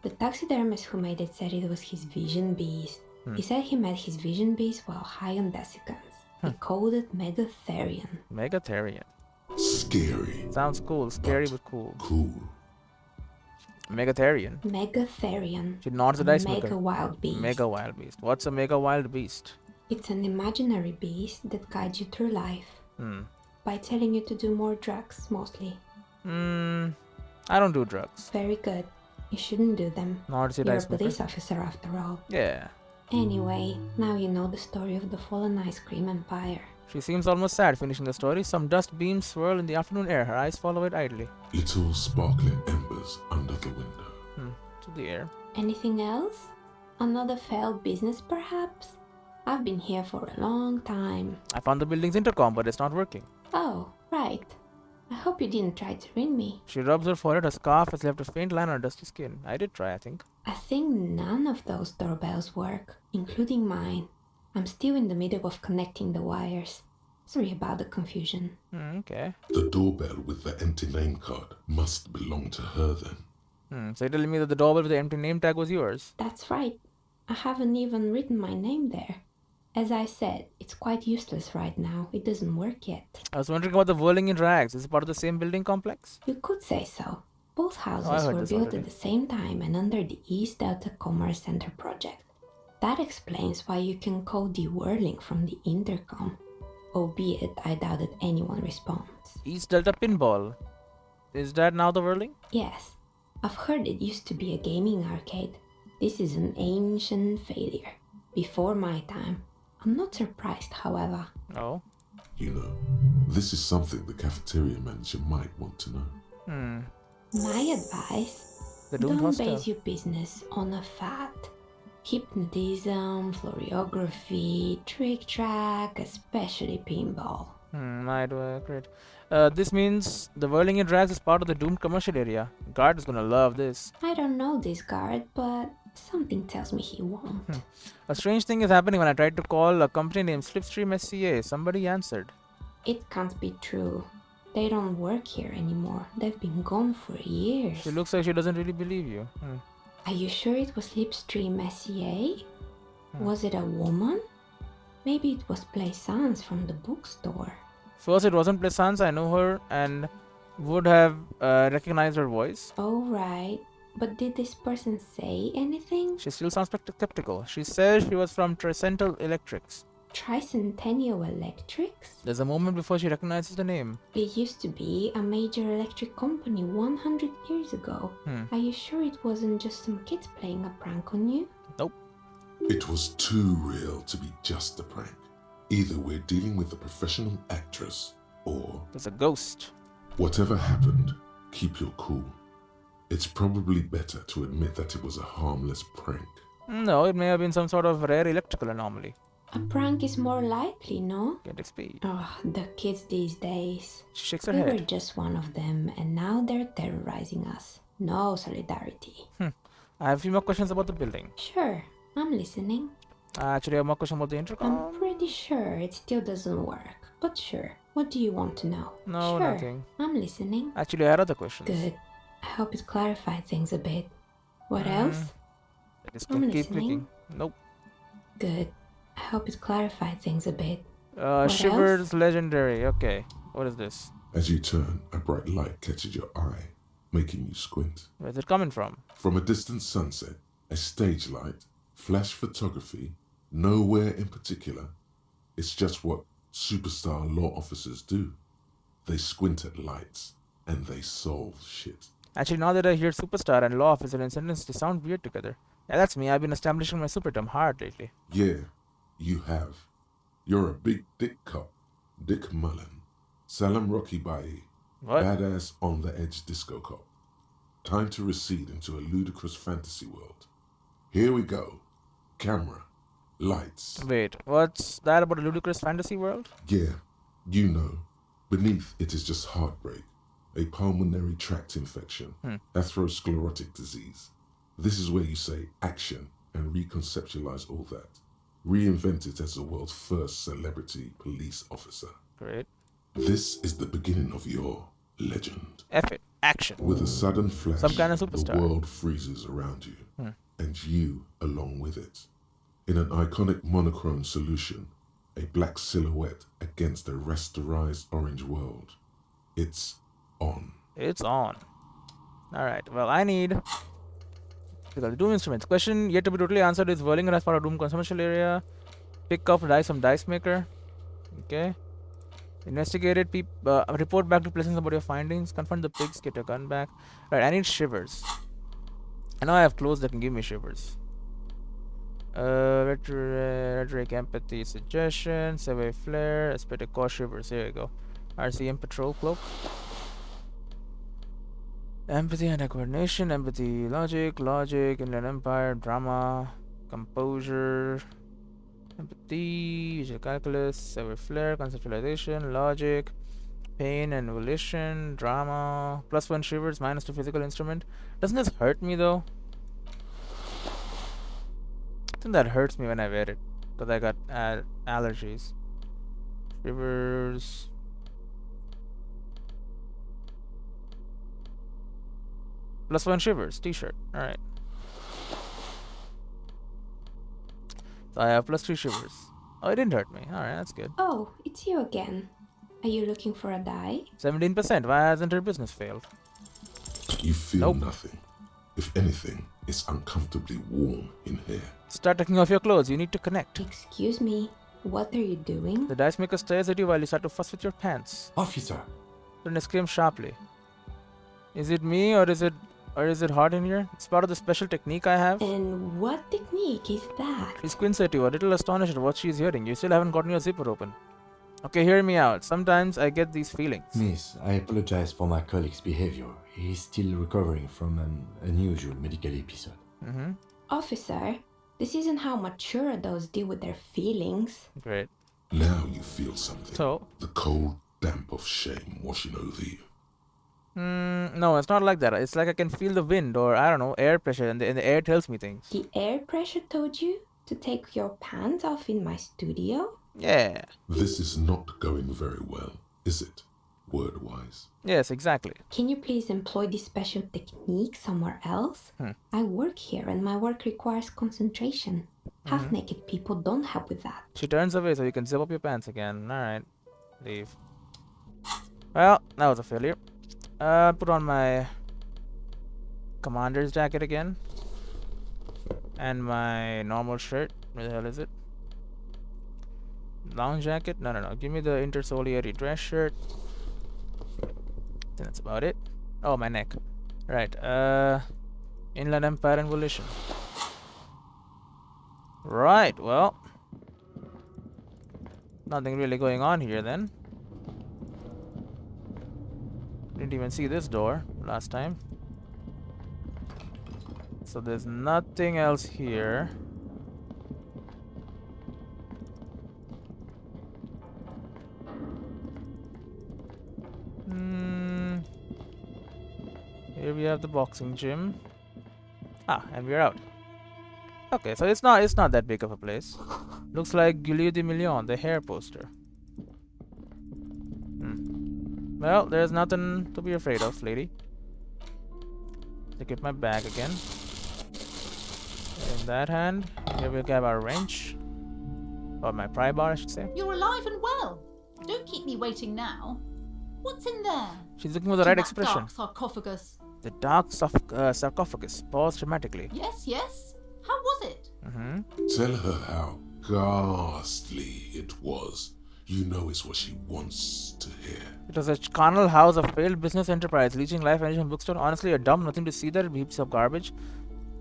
The taxidermist who made it said it was his vision beast. He said he met his vision beast while high on desiccants. He called it Megatherian. Megatherian. Scary. Sounds cool. Scary but cool. Cool. Megatherian. Megatherian. She nods the dice Mega maker. wild beast. Mega wild beast. What's a mega wild beast? It's an imaginary beast that guides you through life. By telling you to do more drugs, mostly. I don't do drugs. Very good. You shouldn't do them. Nods the You're a dice maker. police officer after all. Yeah. Anyway, now you know the story of the fallen ice cream empire. She seems almost sad finishing the story. Some dust beams swirl in the afternoon air. Her eyes follow it idly. Little sparkling embers under the window. To the air. Anything else? Another failed business, perhaps? I've been here for a long time. I found the building's intercom, but it's not working. Oh, right. I hope you didn't try to ring me. She rubs her forehead. Her scarf has left a faint line on her dusty skin. I did try, I think. I think none of those doorbells work, including mine. I'm still in the middle of connecting the wires. Sorry about the confusion. Okay. The doorbell with the empty name card must belong to her then. So you're telling me that the doorbell with the empty name tag was yours? That's right. I haven't even written my name there. As I said, it's quite useless right now. It doesn't work yet. I was wondering about the whirling in rags. Is it part of the same building complex? You could say so. Both houses I heard were this built already. at the same time and under the East Delta Commerce Center project. That explains why you can call the whirling from the intercom. Albeit, I doubt that anyone responds. East Delta Pinball. Is that now the whirling? Yes, I've heard it used to be a gaming arcade. This is an ancient failure. Before my time. I'm not surprised, however. Oh. You know, this is something the cafeteria manager might want to know. My advice, The doomed don't hostel. base your business on a fad. Hypnotism, floriography, trick track, especially pinball. I do agree. This means the whirling in rags is part of the doomed commercial area. Guard is gonna love this. I don't know this guard, but something tells me he won't. A strange thing is happening when I tried to call a company named Slipstream SCA. Somebody answered. It can't be true. They don't work here anymore. They've been gone for years. She looks like she doesn't really believe you. Are you sure it was Slipstream SCA? Was it a woman? Maybe it was Plaisance from the bookstore. First, it wasn't Plaisance. I know her and would have recognized her voice. Oh, right. But did this person say anything? She still sounds skeptical. She says she was from Tricentennial Electrics. Tricentennial Electrics? There's a moment before she recognizes the name. It used to be a major electric company 100 years ago. Are you sure it wasn't just some kids playing a prank on you? Nope. It was too real to be just a prank. Either we're dealing with a professional actress, or There's a ghost. whatever happened, keep your cool. It's probably better to admit that it was a harmless prank. No, it may have been some sort of rare electrical anomaly. A prank is more likely, no? Get XP. Oh, the kids these days. She shakes her We were head. just one of them, and now they're terrorizing us. No solidarity. I have a few more questions about the building. Sure, I'm listening. I actually have more questions about the intercom. I'm pretty sure it still doesn't work. But sure, what do you want to know? No, sure, nothing. I'm listening. Actually, I had other questions. Good. I hope it clarified things a bit. What else? I just I'm can keep listening. clicking. Nope. Good. I hope it clarified things a bit. What Shiver's Legendary. Okay. What is this? As you turn, a bright light catches your eye, making you squint. Where's it coming from? From a distant sunset, a stage light, flash photography, nowhere in particular. It's just what superstar law officers do. They squint at lights, and they solve shit. Actually, now that I hear superstar and law officer in sentence, they sound weird together. Yeah, that's me. I've been establishing my super term hard lately. Yeah, you have. You're a big dick cop, Dick Mullen. Salam Rocky Bai, What? badass on the edge disco cop. Time to recede into a ludicrous fantasy world. Here we go. Camera, lights. Wait, what's that about a ludicrous fantasy world? Yeah, you know. Beneath it is just heartbreak, a pulmonary tract infection, atherosclerotic disease. This is where you say action and reconceptualize all that. reinvent it as the world's first celebrity police officer. Great. This is the beginning of your legend. F it. Action. With a sudden flash, Some kind of the superstar. world freezes around you, and you along with it. In an iconic monochrome solution, a black silhouette against a rasterized orange world. It's on. It's on. Alright, well, I need the Doom instruments. Question yet to be totally answered is whirling as part of Doom commercial area. Pick up dice from Dice Maker. Okay. Investigate it. Report back to Pleasance about your findings. Confront the pigs. Get your gun back. Right, I need shivers. I know I have clothes that can give me shivers. Rhetoric, empathy, suggestion, survey flare, aesthetic core shivers. Here we go. RCM patrol cloak. Empathy and coordination, empathy, logic, Inland Empire, drama, composure, empathy, visual calculus, survey flare, conceptualization, logic, pain and volition, drama, +1 shivers, -2 physical instrument. Doesn't this hurt me though? I think that hurts me when I wear it because I got allergies. Shivers. +1 shivers, t-shirt. Alright. So I have +3 shivers. Oh, it didn't hurt me. Alright, that's good. Oh, it's you again. Are you looking for a die? 17%. Why hasn't her business failed? You feel Nope. nothing. If anything, it's uncomfortably warm in here. Start taking off your clothes. You need to connect. Excuse me, what are you doing? The dice maker stares at you while you start to fuss with your pants. Officer! Then exclaim sharply. Is it me or is it hot in here? It's part of the special technique I have. And what technique is that? She squints at you, a little astonished at what she's hearing. You still haven't gotten your zipper open. Okay, hear me out. Sometimes I get these feelings. Miss, I apologize for my colleague's behavior. He is still recovering from an unusual medical episode. Officer, this isn't how mature adults deal with their feelings. Great. Now you feel something. So? The cold damp of shame washing over you. No, it's not like that. It's like I can feel the wind or, I don't know, air pressure and the air tells me things. The air pressure told you to take your pants off in my studio? Yeah. This is not going very well, is it? Word-wise. Yes, exactly. Can you please employ this special technique somewhere else? I work here and my work requires concentration. Half-naked people don't help with that. She turns away so you can zip up your pants again. Alright. Leave. Well, that was a failure. Put on my commander's jacket again. And my normal shirt. Where the hell is it? Lounge jacket? No. Give me the intersolary dress shirt. Then that's about it. Oh, my neck. Right. Inland Empire and Volition. Right, well. Nothing really going on here then. Didn't even see this door last time. So there's nothing else here. Here we have the boxing gym. And we're out. Okay, so it's not that big of a place. Looks like Gulio de Million, the hair poster. Well, there's nothing to be afraid of, lady. Take it my bag again. In that hand, here we have our wrench. Or my pry bar, I should say. You're alive and well. Don't keep me waiting now. What's in there? She's looking for the right That expression. dark sarcophagus. The dark sarcophagus. Pause dramatically. Yes. How was it? Tell her how ghastly it was. You know it's what she wants to hear. It was a carnal house of failed business enterprise, leeching life energy from bookstore. Honestly, a dumb, nothing to see there, heaps of garbage.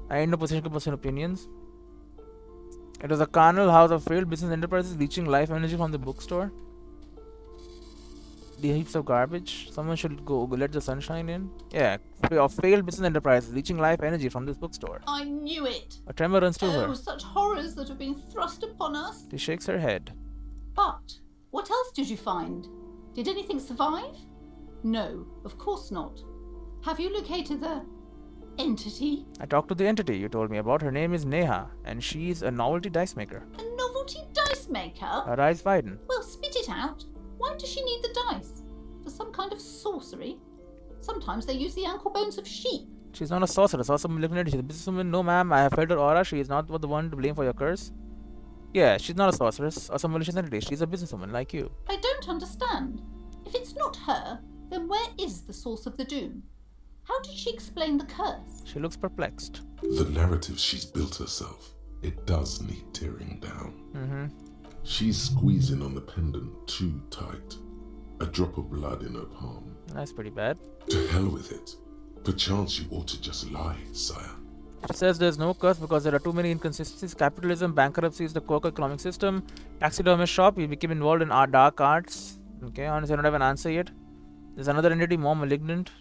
I ain't no position to person opinions. It was a carnal house of failed business enterprises, leeching life energy from the bookstore. The heaps of garbage. Someone should go let the sunshine in. Yeah, of failed business enterprises, leeching life energy from this bookstore. I knew it. A tremor runs through Oh, her. such horrors that have been thrust upon us. She shakes her head. But what else did you find? Did anything survive? No, of course not. Have you located the entity? I talked to the entity you told me about. Her name is Neha, and she's a novelty dice maker. A novelty naughty dice maker? Arise Biden. Well, spit it out. Why does she need the dice? For some kind of sorcery? Sometimes they use the ankle bones of sheep. She's not a sorceress or some malignant. She's a businesswoman. No, ma'am. I have felt her aura. She is not the one to blame for your curse. Yeah, she's not a sorceress or some malicious entity. She's a businesswoman like you. I don't understand. If it's not her, then where is the source of the doom? How did she explain the curse? She looks perplexed. The narrative she's built herself, it does need tearing down. She's squeezing on the pendant too tight. A drop of blood in her palm. That's pretty bad. To hell with it. Perchance you ought to just lie, sire. She says there's no curse because there are too many inconsistencies. Capitalism, bankruptcy is the core economic system. Taxidermist shop, you became involved in our dark arts. Okay, honestly, I don't have an answer yet. There's another entity more malignant.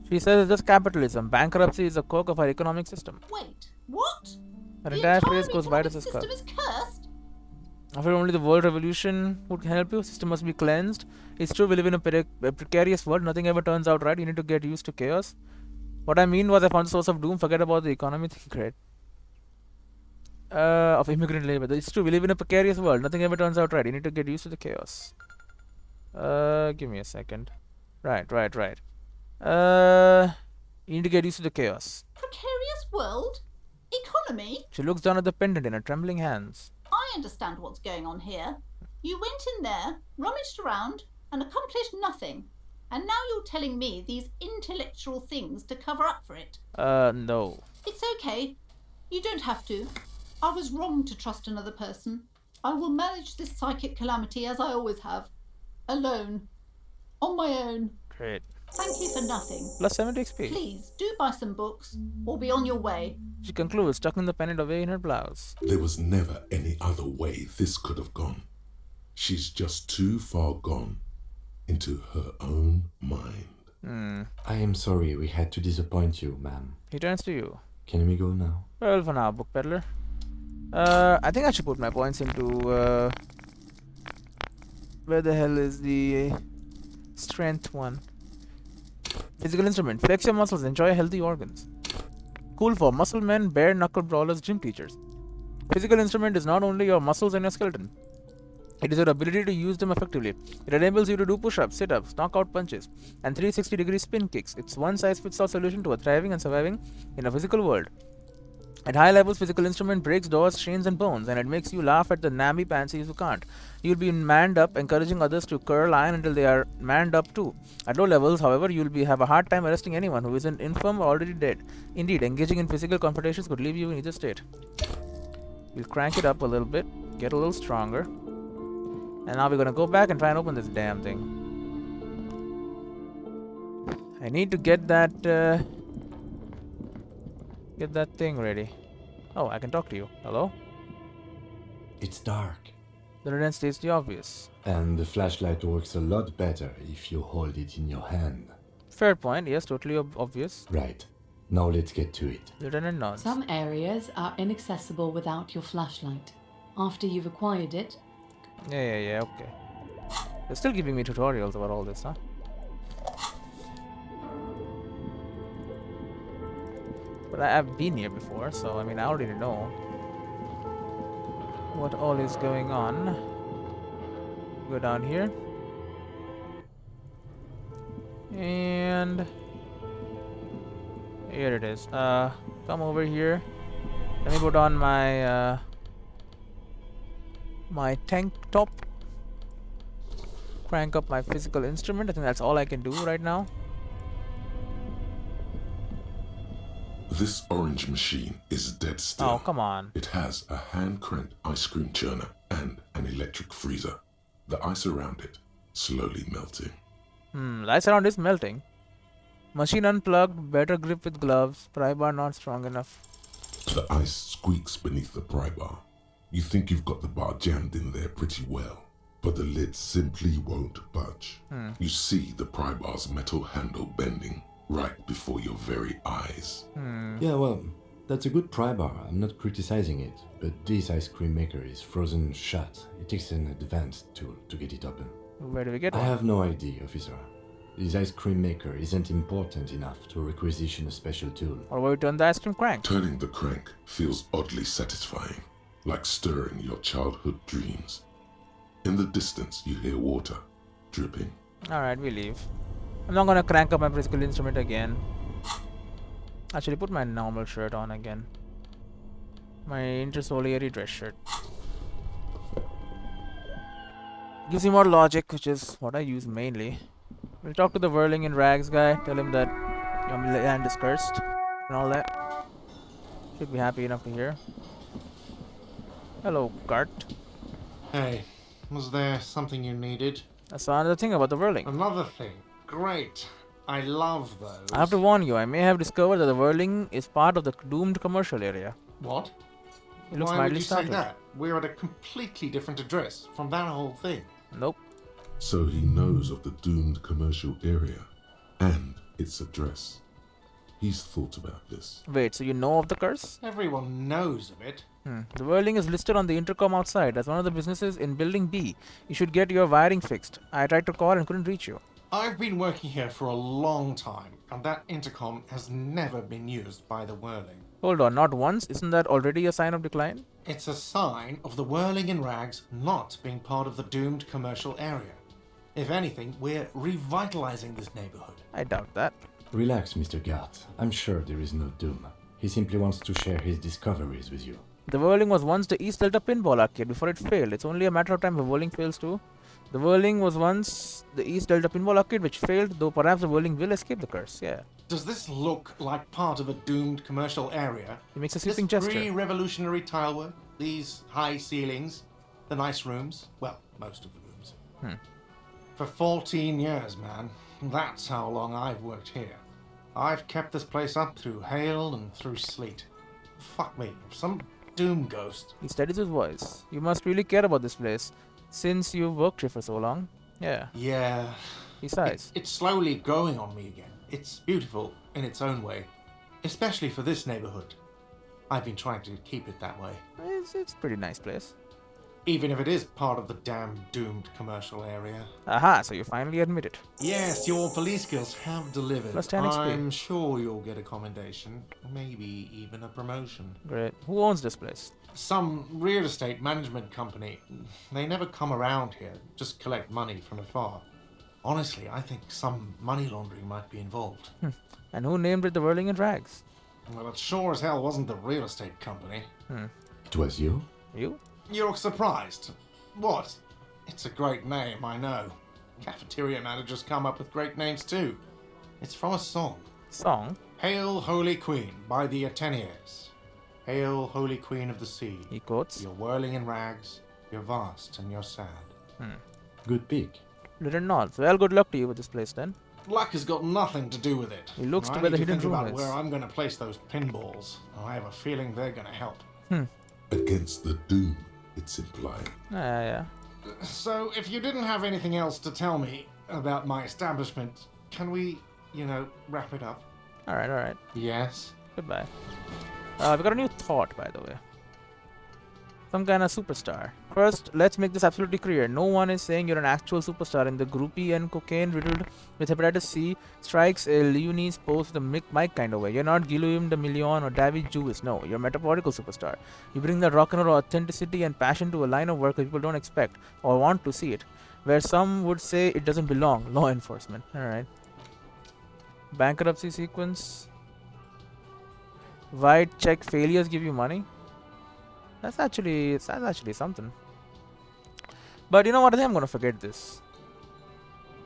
She says it's just capitalism. Bankruptcy is the core of our economic system. Wait, what? Her The entire entire phrase goes wide as a economic skull. system is cursed? After only the world revolution would help you, system must be cleansed. It's true we live in a precarious world. Nothing ever turns out right. You need to get used to chaos. What I mean was I found the source of doom. Forget about the economy thing. Great. Of immigrant labor. It's true we live in a precarious world. Nothing ever turns out right. You need to get used to the chaos. Give me a second. Right. You need to get used to the chaos. Precarious world? Economy? She looks down at the pendant in her trembling hands. I understand what's going on here. You went in there, rummaged around, and accomplished nothing. And now you're telling me these intellectual things to cover up for it. No. It's okay. You don't have to. I was wrong to trust another person. I will manage this psychic calamity as I always have. Alone. On my own. Great. Thank you for nothing. Plus 70 XP. Please, do buy some books, or be on your way. She concludes, tucking the pendant away in her blouse. There was never any other way this could have gone. She's just too far gone into her own mind. I am sorry we had to disappoint you, ma'am. He turns to you. Can we go now? Well, for now, book peddler. I think I should put my points into, where the hell is the strength one? Physical instrument. Flex your muscles. Enjoy healthy organs. Cool for muscle men, bare knuckle brawlers, gym teachers. Physical instrument is not only your muscles and your skeleton. It is your ability to use them effectively. It enables you to do push-ups, sit-ups, knockout punches, and 360-degree spin kicks. It's one-size-fits-all solution to a thriving and surviving in a physical world. At high levels, physical instrument breaks doors, chains, and bones, and it makes you laugh at the namby pansies who can't. You'll be manned up, encouraging others to curl iron until they are manned up too. At low levels, however, you'll have a hard time arresting anyone who isn't infirm or already dead. Indeed, engaging in physical confrontations could leave you in either state. We'll crank it up a little bit, get a little stronger. And now we're gonna go back and try and open this damn thing. I need to get that thing ready. Oh, I can talk to you. Hello? It's dark. The red states the obvious. And the flashlight works a lot better if you hold it in your hand. Fair point. Yes, totally obvious. Right. Now let's get to it. Lieutenant nods. Some areas are inaccessible without your flashlight. After you've acquired it, Yeah, okay. They're still giving me tutorials about all this, huh? But I've been here before, so I mean, I already know what all is going on. Go down here. And here it is. Come over here. Let me put on my my tank top. Crank up my physical instrument. I think that's all I can do right now. This orange machine is dead still. Oh, come on. It has a hand-cranked ice cream churner and an electric freezer. The ice around it slowly melting. The ice around is melting. Machine unplugged. Better grip with gloves. Pry bar not strong enough. The ice squeaks beneath the pry bar. You think you've got the bar jammed in there pretty well, but the lid simply won't budge. You see the pry bar's metal handle bending right before your very eyes. Yeah, well, that's a good pry bar. I'm not criticizing it, but this ice cream maker is frozen shut. It takes an advanced tool to get it open. Where do we get I one? have no idea, officer. This ice cream maker isn't important enough to requisition a special tool. Or where we turn the ice cream crank? Turning the crank feels oddly satisfying. like stirring your childhood dreams. In the distance, you hear water dripping. Alright, we leave. I'm not gonna crank up my physical instrument again. Actually, put my normal shirt on again. My intersolary dress shirt. Gives you more logic, which is what I use mainly. We'll talk to the whirling in rags guy, tell him that your land is cursed and all that. Should be happy enough to hear. Hello, Gart. Hey, was there something you needed? I saw another thing about the whirling. Another thing. Great. I love those. I have to warn you, I may have discovered that the whirling is part of the doomed commercial area. What? It looks Why would mildly you startled. say that? We're at a completely different address from that whole thing. Nope. So he knows of the doomed commercial area and its address. He's thought about this. Wait, so you know of the curse? Everyone knows of it. The whirling is listed on the intercom outside as one of the businesses in Building B. You should get your wiring fixed. I tried to call and couldn't reach you. I've been working here for a long time, and that intercom has never been used by the whirling. Hold on, not once? Isn't that already a sign of decline? It's a sign of the whirling in rags not being part of the doomed commercial area. If anything, we're revitalizing this neighborhood. I doubt that. Relax, Mr. Gart. I'm sure there is no doom. He simply wants to share his discoveries with you. The whirling was once the East Delta pinball arcade before it failed. It's only a matter of time if whirling fails too. The whirling was once the East Delta pinball arcade which failed, though perhaps the whirling will escape the curse. Yeah. Does this look like part of a doomed commercial area? He makes a This sweeping gesture. pre-revolutionary tilework, these high ceilings, the nice rooms, well, most of the rooms. For 14 years, man. That's how long I've worked here. I've kept this place up through hail and through sleet. Fuck me, if some doom ghost. He steadies his voice. You must really care about this place, since you've worked here for so long. Yeah. Yeah. He sighs. It's slowly growing on me again. It's beautiful in its own way, especially for this neighborhood. I've been trying to keep it that way. It's a pretty nice place. Even if it is part of the damn doomed commercial area. Aha, so you finally admit it. Yes, your police skills have delivered. Plus 10 XP. I'm sure you'll get a commendation, maybe even a promotion. Great. Who owns this place? Some real estate management company. They never come around here, just collect money from afar. Honestly, I think some money laundering might be involved. And who named it the Whirling in Rags? Well, it sure as hell wasn't the real estate company. It was you? You? You look surprised. What? It's a great name, I know. Cafeteria managers come up with great names too. It's from a song. Song? Hail, Holy Queen, by the Ateneers. Hail, Holy Queen of the Sea. He quotes. You're whirling in rags, you're vast and you're sad. Good pick. Little nods. Well, good luck to you with this place then. Luck has got nothing to do with it. He looks to I where the need hidden think room about is. where I'm going to place those pinballs. I have a feeling they're going to help. Against the doom, it's implied. Yeah. So, if you didn't have anything else to tell me about my establishment, can we, wrap it up? Alright. Yes. Goodbye. We got a new thought, by the way. Some kind of superstar. First, let's make this absolutely clear. No one is saying you're an actual superstar in the groupie and cocaine riddled with hepatitis C strikes a Leonese post the Mike kind of way. You're not Guillaume de Million or David Jewis. No, you're a metaphorical superstar. You bring that rock and roll authenticity and passion to a line of work that people don't expect or want to see it. Where some would say it doesn't belong. Law enforcement. Alright. Bankruptcy sequence. White check failures give you money. That's actually something. But you know what? I think I'm gonna forget this.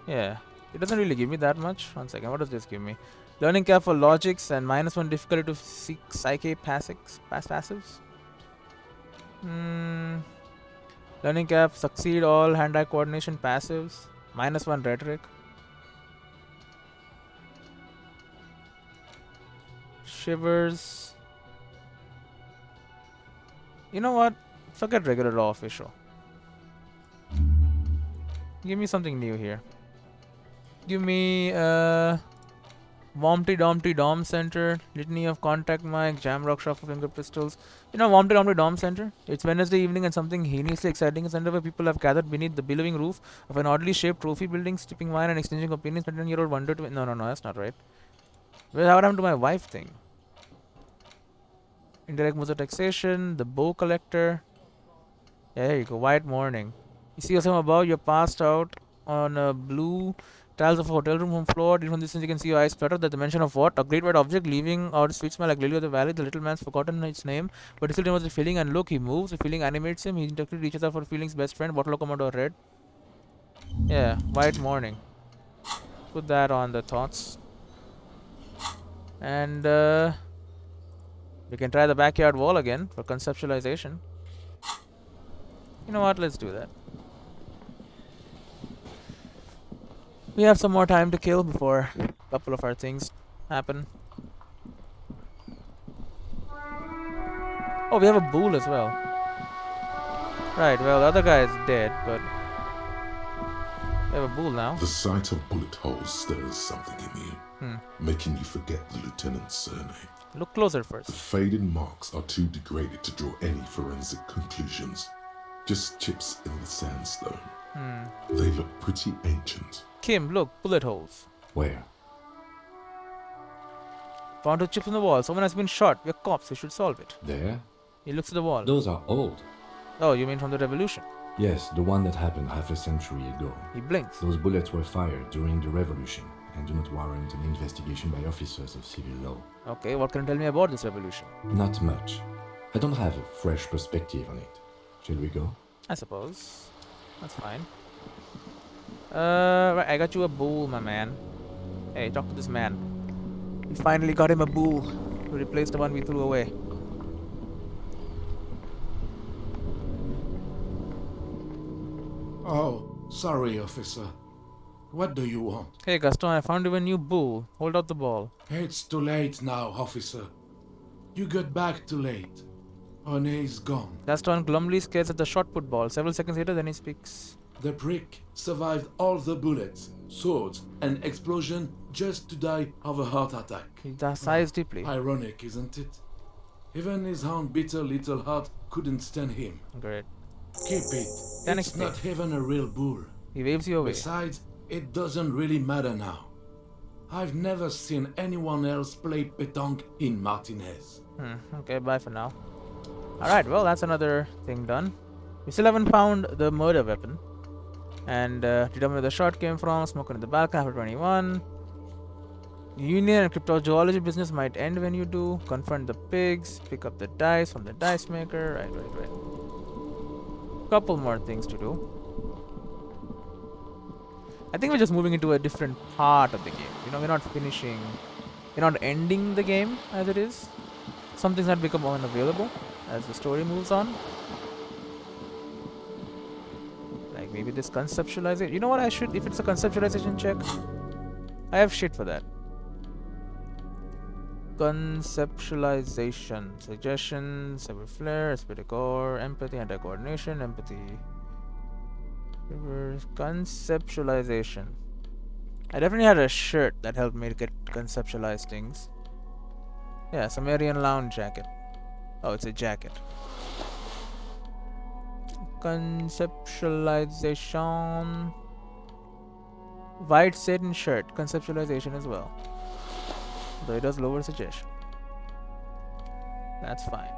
Yeah, it doesn't really give me that much. 1 second. What does this give me? Learning cap for logics and -1 difficulty to seek psyche passives. Learning cap succeed all hand-eye coordination passives. -1 rhetoric. Shivers. You know what? Forget regular law official. Give me something new here. Give me Wompty Dompty Dom Center, Litany of Contact Mic, Jamrock Shuffle Finger Pistols. You know Wompty Dompty Dom Center? It's Wednesday evening and something heinously exciting is underway. People have gathered beneath the billowing roof of an oddly shaped trophy building, sipping wine and exchanging opinions. 10-year-old wonder to... No, that's not right. What happened to my wife thing? Indirect modes of taxation, the bow collector. Yeah, there you go. White morning. You see yourself above, you're passed out on a blue tiles of a hotel room home floor. From distance, you can see your eyes flutter. The dimension of what? A great white object leaving out a sweet smell like lily of the valley. The little man's forgotten its name, but he still remembers the feeling. And look, he moves. The feeling animates him. He interactively reaches out for feeling's best friend. Bottle of Commodore Red. Yeah, white morning. Put that on the thoughts. And we can try the backyard wall again for conceptualization. You know what? Let's do that. We have some more time to kill before a couple of our things happen. Oh, we have a bull as well. Right, well, the other guy is dead, but we have a bull now. The sight of bullet holes stirs something in you, making you forget the lieutenant's surname. Look closer The first. faded marks are too degraded to draw any forensic conclusions. Just chips in the sandstone. They look pretty ancient. Kim, look, bullet holes. Where? Found two chips on the wall. Someone has been shot. We're cops. We should solve it. There? He looks at the wall. Those are old. Oh, you mean from the revolution? Yes, the one that happened half a century ago. He blinks. Those bullets were fired during the revolution and do not warrant an investigation by officers of civil law. Okay, what can you tell me about this revolution? Not much. I don't have a fresh perspective on it. Shall we go? I suppose. That's fine. Right, I got you a bull, my man. Hey, talk to this man. We finally got him a bull to replace the one we threw away. Oh, sorry, officer. What do you want? Hey, Gaston, I found you a new bull. Hold out the ball. It's too late now, officer. You got back too late. Honey is gone. Gaston glumly stares at the shot put ball. Several seconds later, then he speaks. The prick survived all the bullets, swords, and explosion just to die of a heart attack. He sighs deeply. Ironic, isn't it? Even his own bitter little heart couldn't stand him. Great. Keep it. Then It's explain. not even a real bull. He waves you away. Besides, it doesn't really matter now. I've never seen anyone else play pétanque in Martinez. Okay, bye for now. Alright, well, that's another thing done. We still haven't found the murder weapon. And determine where the shot came from. Smoking in the balcony after 21. Union and cryptozoology business might end when you do. Confront the pigs. Pick up the dice from the dice maker. Right. Couple more things to do. I think we're just moving into a different part of the game. You know, we're not finishing. We're not ending the game as it is. Some things have become unavailable as the story moves on. Like maybe this conceptualization. You know what I should, if it's a conceptualization check, I have shit for that. Conceptualization. Suggestion, saber flare, aesthetic core, empathy, anti-coordination, empathy. Reverse conceptualization. I definitely had a shirt that helped me to get conceptualize things. Yeah, Sumerian lounge jacket. Oh, it's a jacket. Conceptualization. White satin shirt. Conceptualization as well. Though it does lower suggestion. That's fine.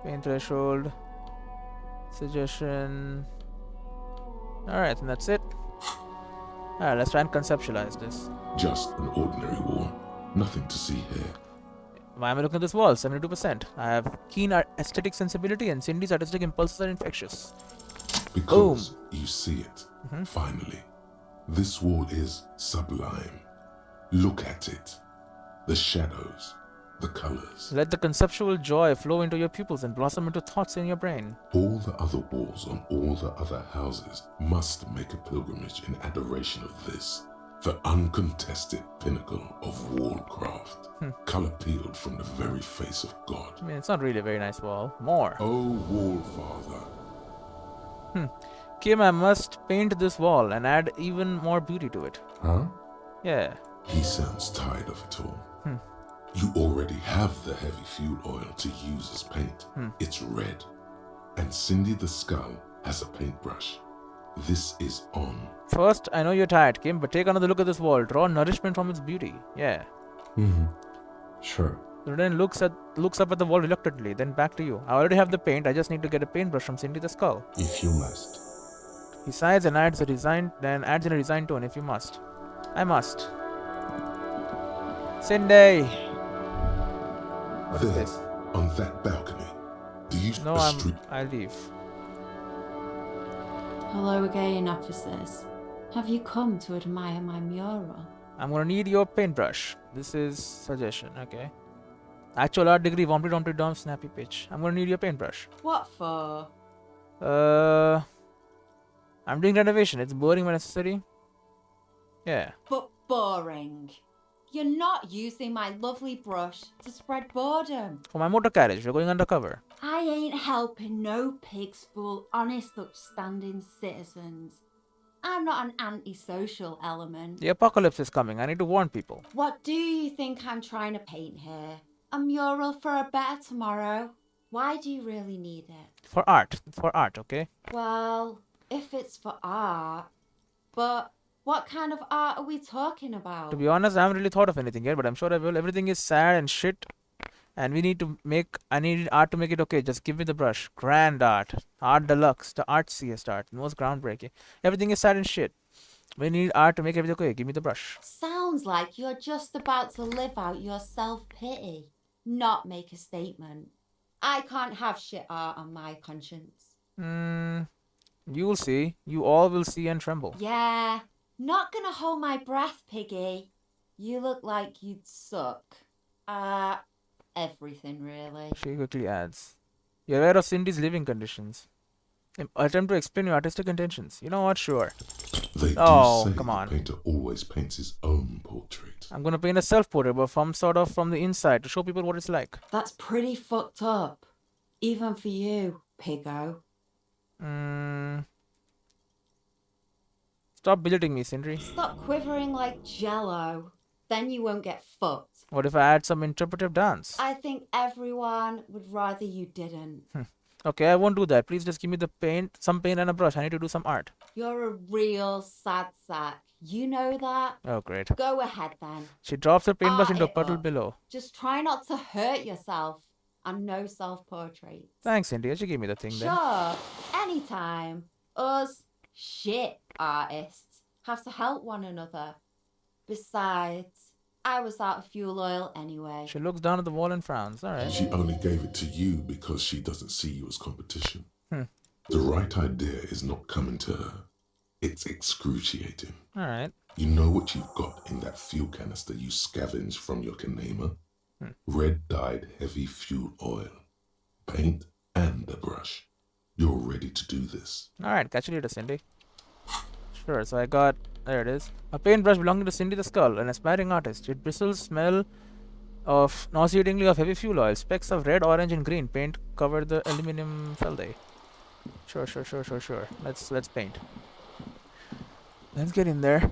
Pain threshold. Suggestion. Alright, and that's it. Alright, let's try and conceptualize this. Just an ordinary wall. Nothing to see here. Why am I looking at this wall? 72%. I have keen aesthetic sensibility and Cindy's artistic impulses are infectious. Because you see it, finally. This wall is sublime. Look at it. The shadows, the colors. Let the conceptual joy flow into your pupils and blossom into thoughts in your brain. All the other walls on all the other houses must make a pilgrimage in adoration of this, the uncontested pinnacle of wallcraft, color peeled from the very face of God. I mean, it's not really a very nice wall. More. Oh, wall father. Kim, I must paint this wall and add even more beauty to it. Huh? Yeah. He sounds tired of it all. You already have the heavy fuel oil to use as paint. It's red. And Cindy the Skull has a paintbrush. This is on. First, I know you're tired, Kim, but take another look at this wall. Draw nourishment from its beauty. Yeah. Sure. Then looks up at the wall reluctantly, then back to you. I already have the paint, I just need to get a paintbrush from Cindy the Skull. If you must. He sighs and adds in a resigned tone, if you must. I must. Cindy! What is There, this? on that balcony. Do you No, a street? I'll leave. Hello again, officers. Have you come to admire my mural? I'm gonna need your paintbrush. This is suggestion, okay. Actual art degree, Wompty Dom, snappy pitch. I'm gonna need your paintbrush. What for? I'm doing renovation. It's boring but necessary. Yeah. But boring. You're not using my lovely brush to spread boredom. For my motor carriage, we're going undercover. I ain't helping no pigs fool honest, upstanding citizens. I'm not an antisocial element. The apocalypse is coming. I need to warn people. What do you think I'm trying to paint here? A mural for a better tomorrow? Why do you really need it? For art. For art, okay? Well, if it's for art, but what kind of art are we talking about? To be honest, I haven't really thought of anything yet, but I'm sure I will. Everything is sad and shit. And I need art to make it okay. Just give me the brush. Grand art. Art deluxe. The artsiest art. The most groundbreaking. Everything is sad and shit. We need art to make everything okay. Give me the brush. Sounds like you're just about to live out your self-pity, not make a statement. I can't have shit art on my conscience. You'll see. You all will see and tremble. Yeah, not gonna hold my breath, Piggy. You look like you'd suck. Everything really. She quickly adds. You're aware of Cindy's living conditions. Attempt to explain your artistic intentions. You know what? Sure. They Oh, do say come the on. painter always paints his own portrait. I'm gonna paint a self-portrait, but from the inside to show people what it's like. That's pretty fucked up. Even for you, Piggo. Stop billeting me, Cindy. Stop quivering like jello. Then you won't get fucked. What if I add some interpretive dance? I think everyone would rather you didn't. Okay, I won't do that. Please just give me some paint and a brush. I need to do some art. You're a real sad sack. You know that? Oh, great. Go ahead then. She drops her paintbrush into a it puddle up. below. Just try not to hurt yourself. And no self-portraits. Thanks, Cindy. She gave me the thing then. Sure, anytime. Us shit artists have to help one another. Besides, I was out of fuel oil anyway. She looks down at the wall and frowns. Alright. She only gave it to you because she doesn't see you as competition. The right idea is not coming to her. It's excruciating. Alright. You know what you've got in that fuel canister you scavenged from your Kanema? Red dyed heavy fuel oil, paint, and a brush. You're ready to do this. Alright, catch you later, Cindy. Sure, so I got... There it is. A paintbrush belonging to Cindy the Skull, an aspiring artist. It bristles smell of nauseatingly of heavy fuel oil. Specks of red, orange, and green paint cover the aluminum felday. Sure. Let's paint. Let's get in there.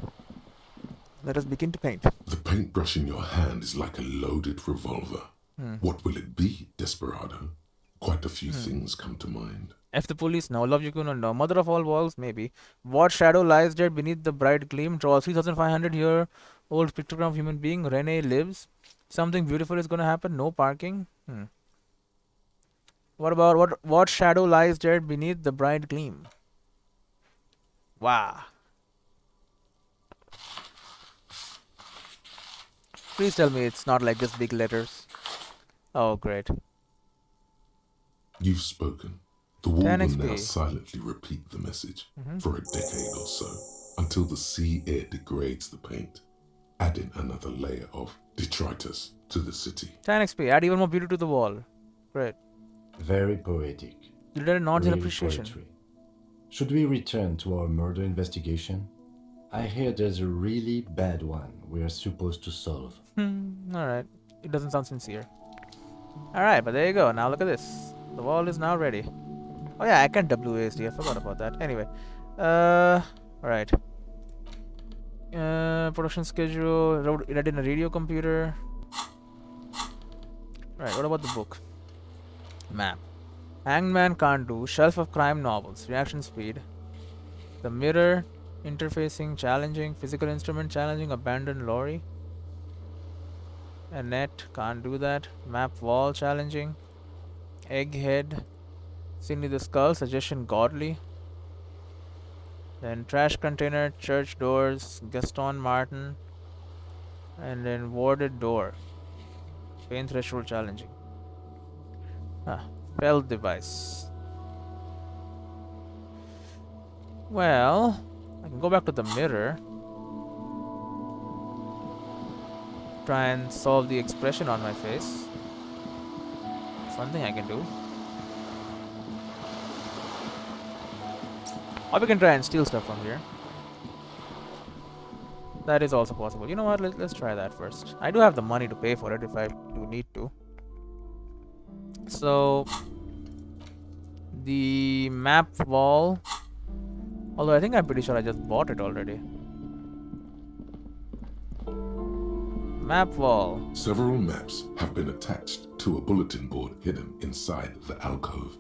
Let us begin to paint. The paintbrush in your hand is like a loaded revolver. What will it be, Desperado? Quite a few things come to mind. F the police, no. Love you, no. Mother of all walls, maybe. What shadow lies there beneath the bright gleam? Draw 3,500-year-old pictogram of human being. Renee lives. Something beautiful is gonna happen. No parking. What about what shadow lies there beneath the bright gleam? Wow. Please tell me it's not like just big letters. Oh, great. You've spoken. The wall 10 will XP. now silently repeat the message for a decade or so, until the sea air degrades the paint, adding another layer of detritus to the city. 10 XP. Add even more beauty to the wall. Great. Very poetic. You did nods in Real appreciation. poetry. Should we return to our murder investigation? I hear there's a really bad one we are supposed to solve. Alright. It doesn't sound sincere. Alright, but there you go. Now look at this. The wall is now ready. Oh yeah, I can WASD. I forgot about that. Anyway. Alright. Production schedule. Read in a radio computer. Right, what about the book? Map. Hanged Man Can't Do. Shelf of crime novels. Reaction speed. The mirror. Interfacing. Challenging. Physical instrument. Challenging. Abandoned lorry. A net, can't do that. Map wall, challenging. Egghead. Cindy the Skull, suggestion godly. Then trash container, church doors, Gaston Martin. And then warded door. Pain threshold challenging. Spell device. Well, I can go back to the mirror. Try and solve the expression on my face. Something I can do. Or we can try and steal stuff from here. That is also possible. You know what? Let's try that first. I do have the money to pay for it if I do need to. So the map wall. Although I think I'm pretty sure I just bought it already. Map wall. Several maps have been attached to a bulletin board hidden inside the alcove.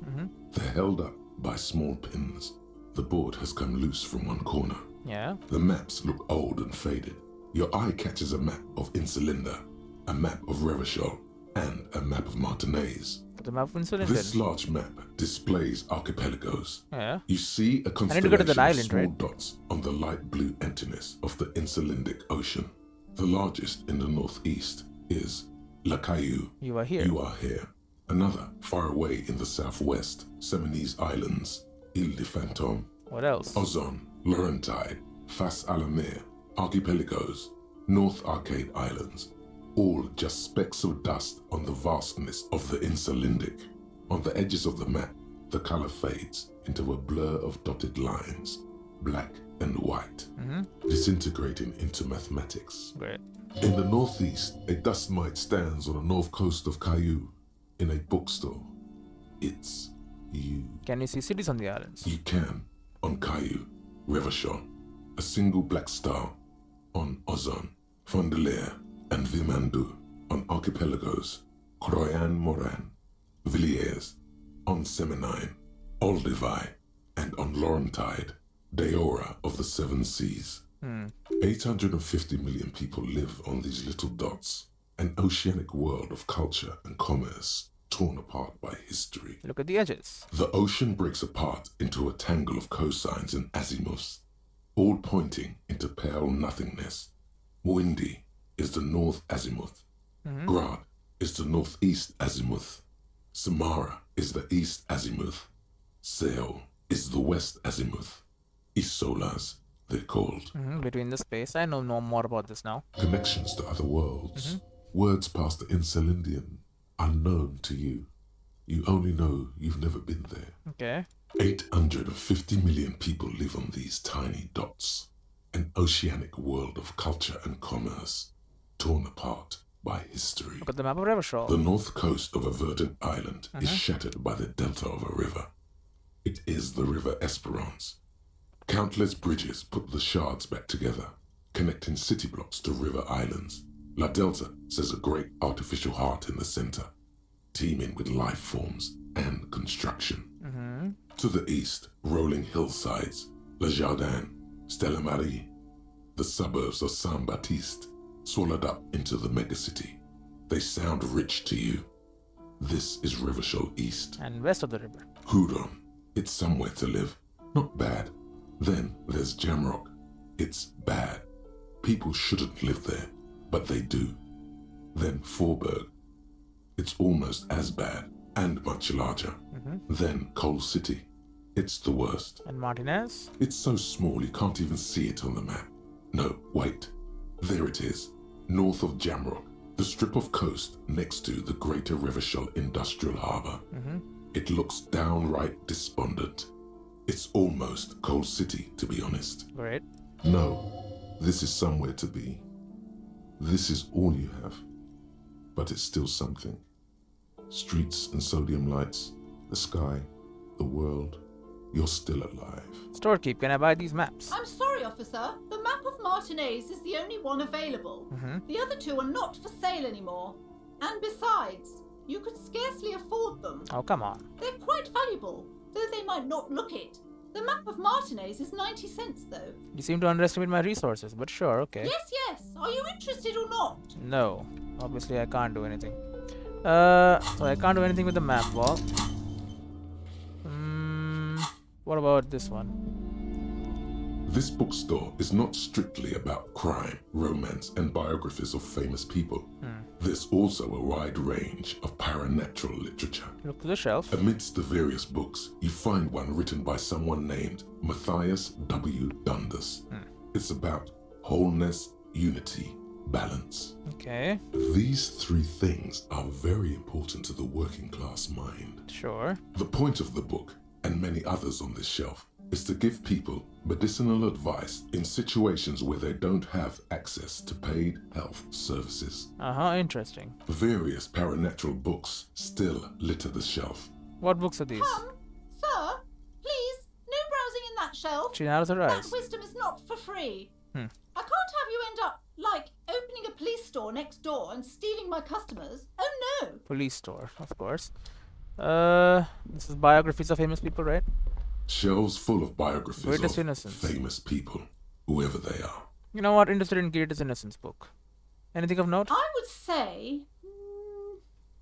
They're held up by small pins. The board has come loose from one corner. Yeah. The maps look old and faded. Your eye catches a map of Insulinda, a map of Revachol, and a map of Martinez. The map of Insulinda. This large map displays archipelagos. Yeah. You see a constellation go to that of island, small right? dots on the light blue emptiness of the Insulindic Ocean. The largest in the northeast is La Caillou. You are here. You are here. Another far away in the southwest, Seminese Islands, Ile de Fantôme, What else? Ozon, Laurentide, Fas Alamir, Archipelagos, North Arcade Islands, all just specks of dust on the vastness of the Insulindic. On the edges of the map, the color fades into a blur of dotted lines, black and white, disintegrating into mathematics. Great. In the northeast, a dust mite stands on the north coast of Caillou in a bookstore. It's you. Can you see cities on the islands? You can on Caillou, Revachol, a single black star on Ozon, Fondelier, and Vimandu on archipelagos, Croyan Moran, Villiers, on Seminine, Olduvai, and on Laurentide, Deora of the Seven Seas. 850 million people live on these little dots, an oceanic world of culture and commerce torn apart by history. Look at the edges. The ocean breaks apart into a tangle of cosines and azimuths, all pointing into pale nothingness. Windy is the north azimuth. Grad is the northeast azimuth. Samara is the east azimuth. Seol is the west azimuth. Isolas, they're called. Between the space. I know more about this now. Connections to other worlds. Words past the Insulindian, unknown to you. You only know you've never been there. Okay. 850 million people live on these tiny dots. An oceanic world of culture and commerce, torn apart by history. Look at the map of Revachol. The north coast of a verdant island is shattered by the delta of a river. It is the River Esperance. Countless bridges put the shards back together, connecting city blocks to river islands. La Delta says a great artificial heart in the center, teeming with life forms and construction. To the east, rolling hillsides, Le Jardin, Stella Marie, the suburbs of Saint-Baptiste, swallowed up into the megacity. They sound rich to you. This is Revachol East. And west of the river. Hudon, it's somewhere to live. Not bad. Then there's Jamrock. It's bad. People shouldn't live there, but they do. Then Forberg. It's almost as bad and much larger. Then Coal City. It's the worst. And Martinez? It's so small you can't even see it on the map. No, wait. There it is. North of Jamrock. The strip of coast next to the Greater Revachol Industrial Harbour. It looks downright despondent. It's almost Coal City, to be honest. Great. No, this is somewhere to be. This is all you have. But it's still something. Streets and sodium lights, the sky, the world. You're still alive. Storekeep, can I buy these maps? I'm sorry, officer. The map of Martinez is the only one available. The other two are not for sale anymore. And besides, you could scarcely afford them. Oh, come on. They're quite valuable, though they might not look it. The map of Martinez is 90 cents, though. You seem to underestimate my resources, but sure, okay. Yes, yes. Are you interested or not? No. Obviously, I can't do anything. So I can't do anything with the map wall. What about this one? This bookstore is not strictly about crime, romance, and biographies of famous people. There's also a wide range of paranatural literature. Look to the shelf. Amidst the various books, you find one written by someone named Matthias W. Dundas. It's about wholeness, unity, balance. Okay. These three things are very important to the working class mind. Sure. The point of the book, and many others on this shelf, is to give people medicinal advice in situations where they don't have access to paid health services. Interesting. Various paranatural books still litter the shelf. What books are these? Sir, please, no browsing in that shelf. She narrows her eyes. That wisdom is not for free. Hmm. I can't have you end up, like, opening a police store next door and stealing my customers. Oh no! Police store, of course. This is biographies of famous people, right? Shelves full of biographies Greatest of Innocence. famous people, whoever they are. You know what? Interested in Greatest Innocence book. Anything of note? I would say...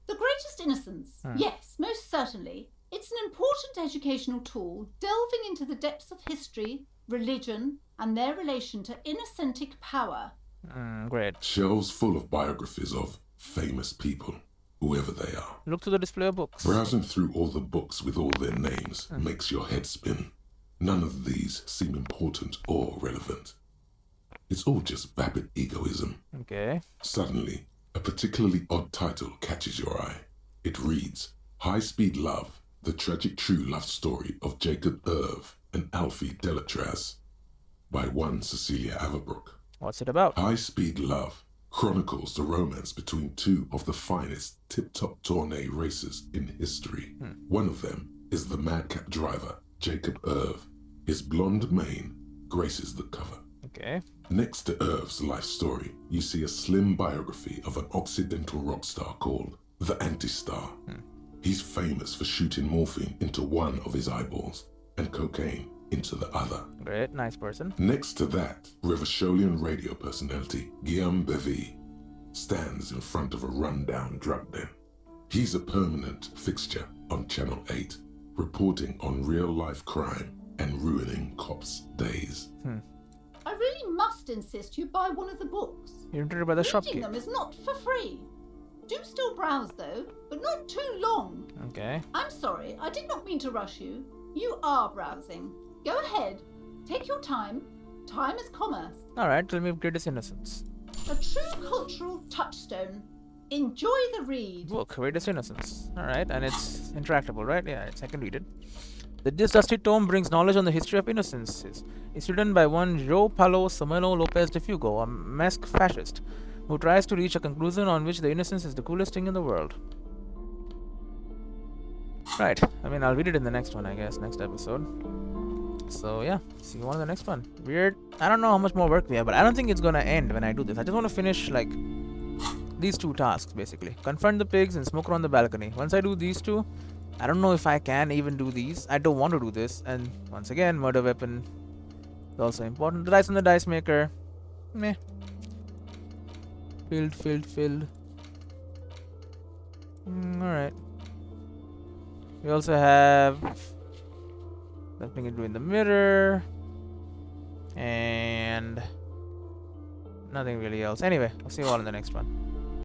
The Greatest Innocence. Yes, most certainly. It's an important educational tool delving into the depths of history, religion, and their relation to innocentic power. Great. Shelves full of biographies of famous people, whoever they are. Look to the display of books. Browsing through all the books with all their names makes your head spin. None of these seem important or relevant. It's all just vapid egoism. Okay. Suddenly, a particularly odd title catches your eye. It reads, High Speed Love, the tragic true love story of Jacob Irv and Alfie Delatraz, by one Cecilia Averbrook. What's it about? High Speed Love chronicles the romance between two of the finest tip-top tourney racers in history. One of them is the madcap driver, Jacob Irv. His blonde mane graces the cover. Okay. Next to Irv's life story, you see a slim biography of an Occidental rock star called the Anti-Star. He's famous for shooting morphine into one of his eyeballs and cocaine into the other. Great, nice person. Next to that, Revacholian radio personality Guillaume Bevy stands in front of a rundown drug den. He's a permanent fixture on Channel 8, reporting on real-life crime and ruining cops' days. I really must insist you buy one of the books. You're entered by the Reading shopkeeper. them is not for free. Do still browse though, but not too long. Okay. I'm sorry, I did not mean to rush you. You are browsing. Go ahead. Take your time. Time is commerce. Alright, tell me of Greatest Innocence. A true cultural touchstone. Enjoy the read. Book, Greatest Innocence. Alright, and it's interactable, right? Yeah, I can read it. This dusty tome brings knowledge on the history of innocences. It's written by one João Paulo Somelo Lopes de Fugo, a masked fascist, who tries to reach a conclusion on which the innocence is the coolest thing in the world. Right, I mean, I'll read it in the next one, I guess, next episode. So yeah, see you on the next one. Weird. I don't know how much more work we have, but I don't think it's gonna end when I do this. I just want to finish, like, these two tasks, basically. Confront the pigs and smoke around the balcony. Once I do these two, I don't know if I can even do these. I don't want to do this. And once again, murder weapon is also important. The dice on the dice maker. Meh. Filled. Alright. We also have something to do in the mirror. And nothing really else. Anyway, I'll see you all in the next one.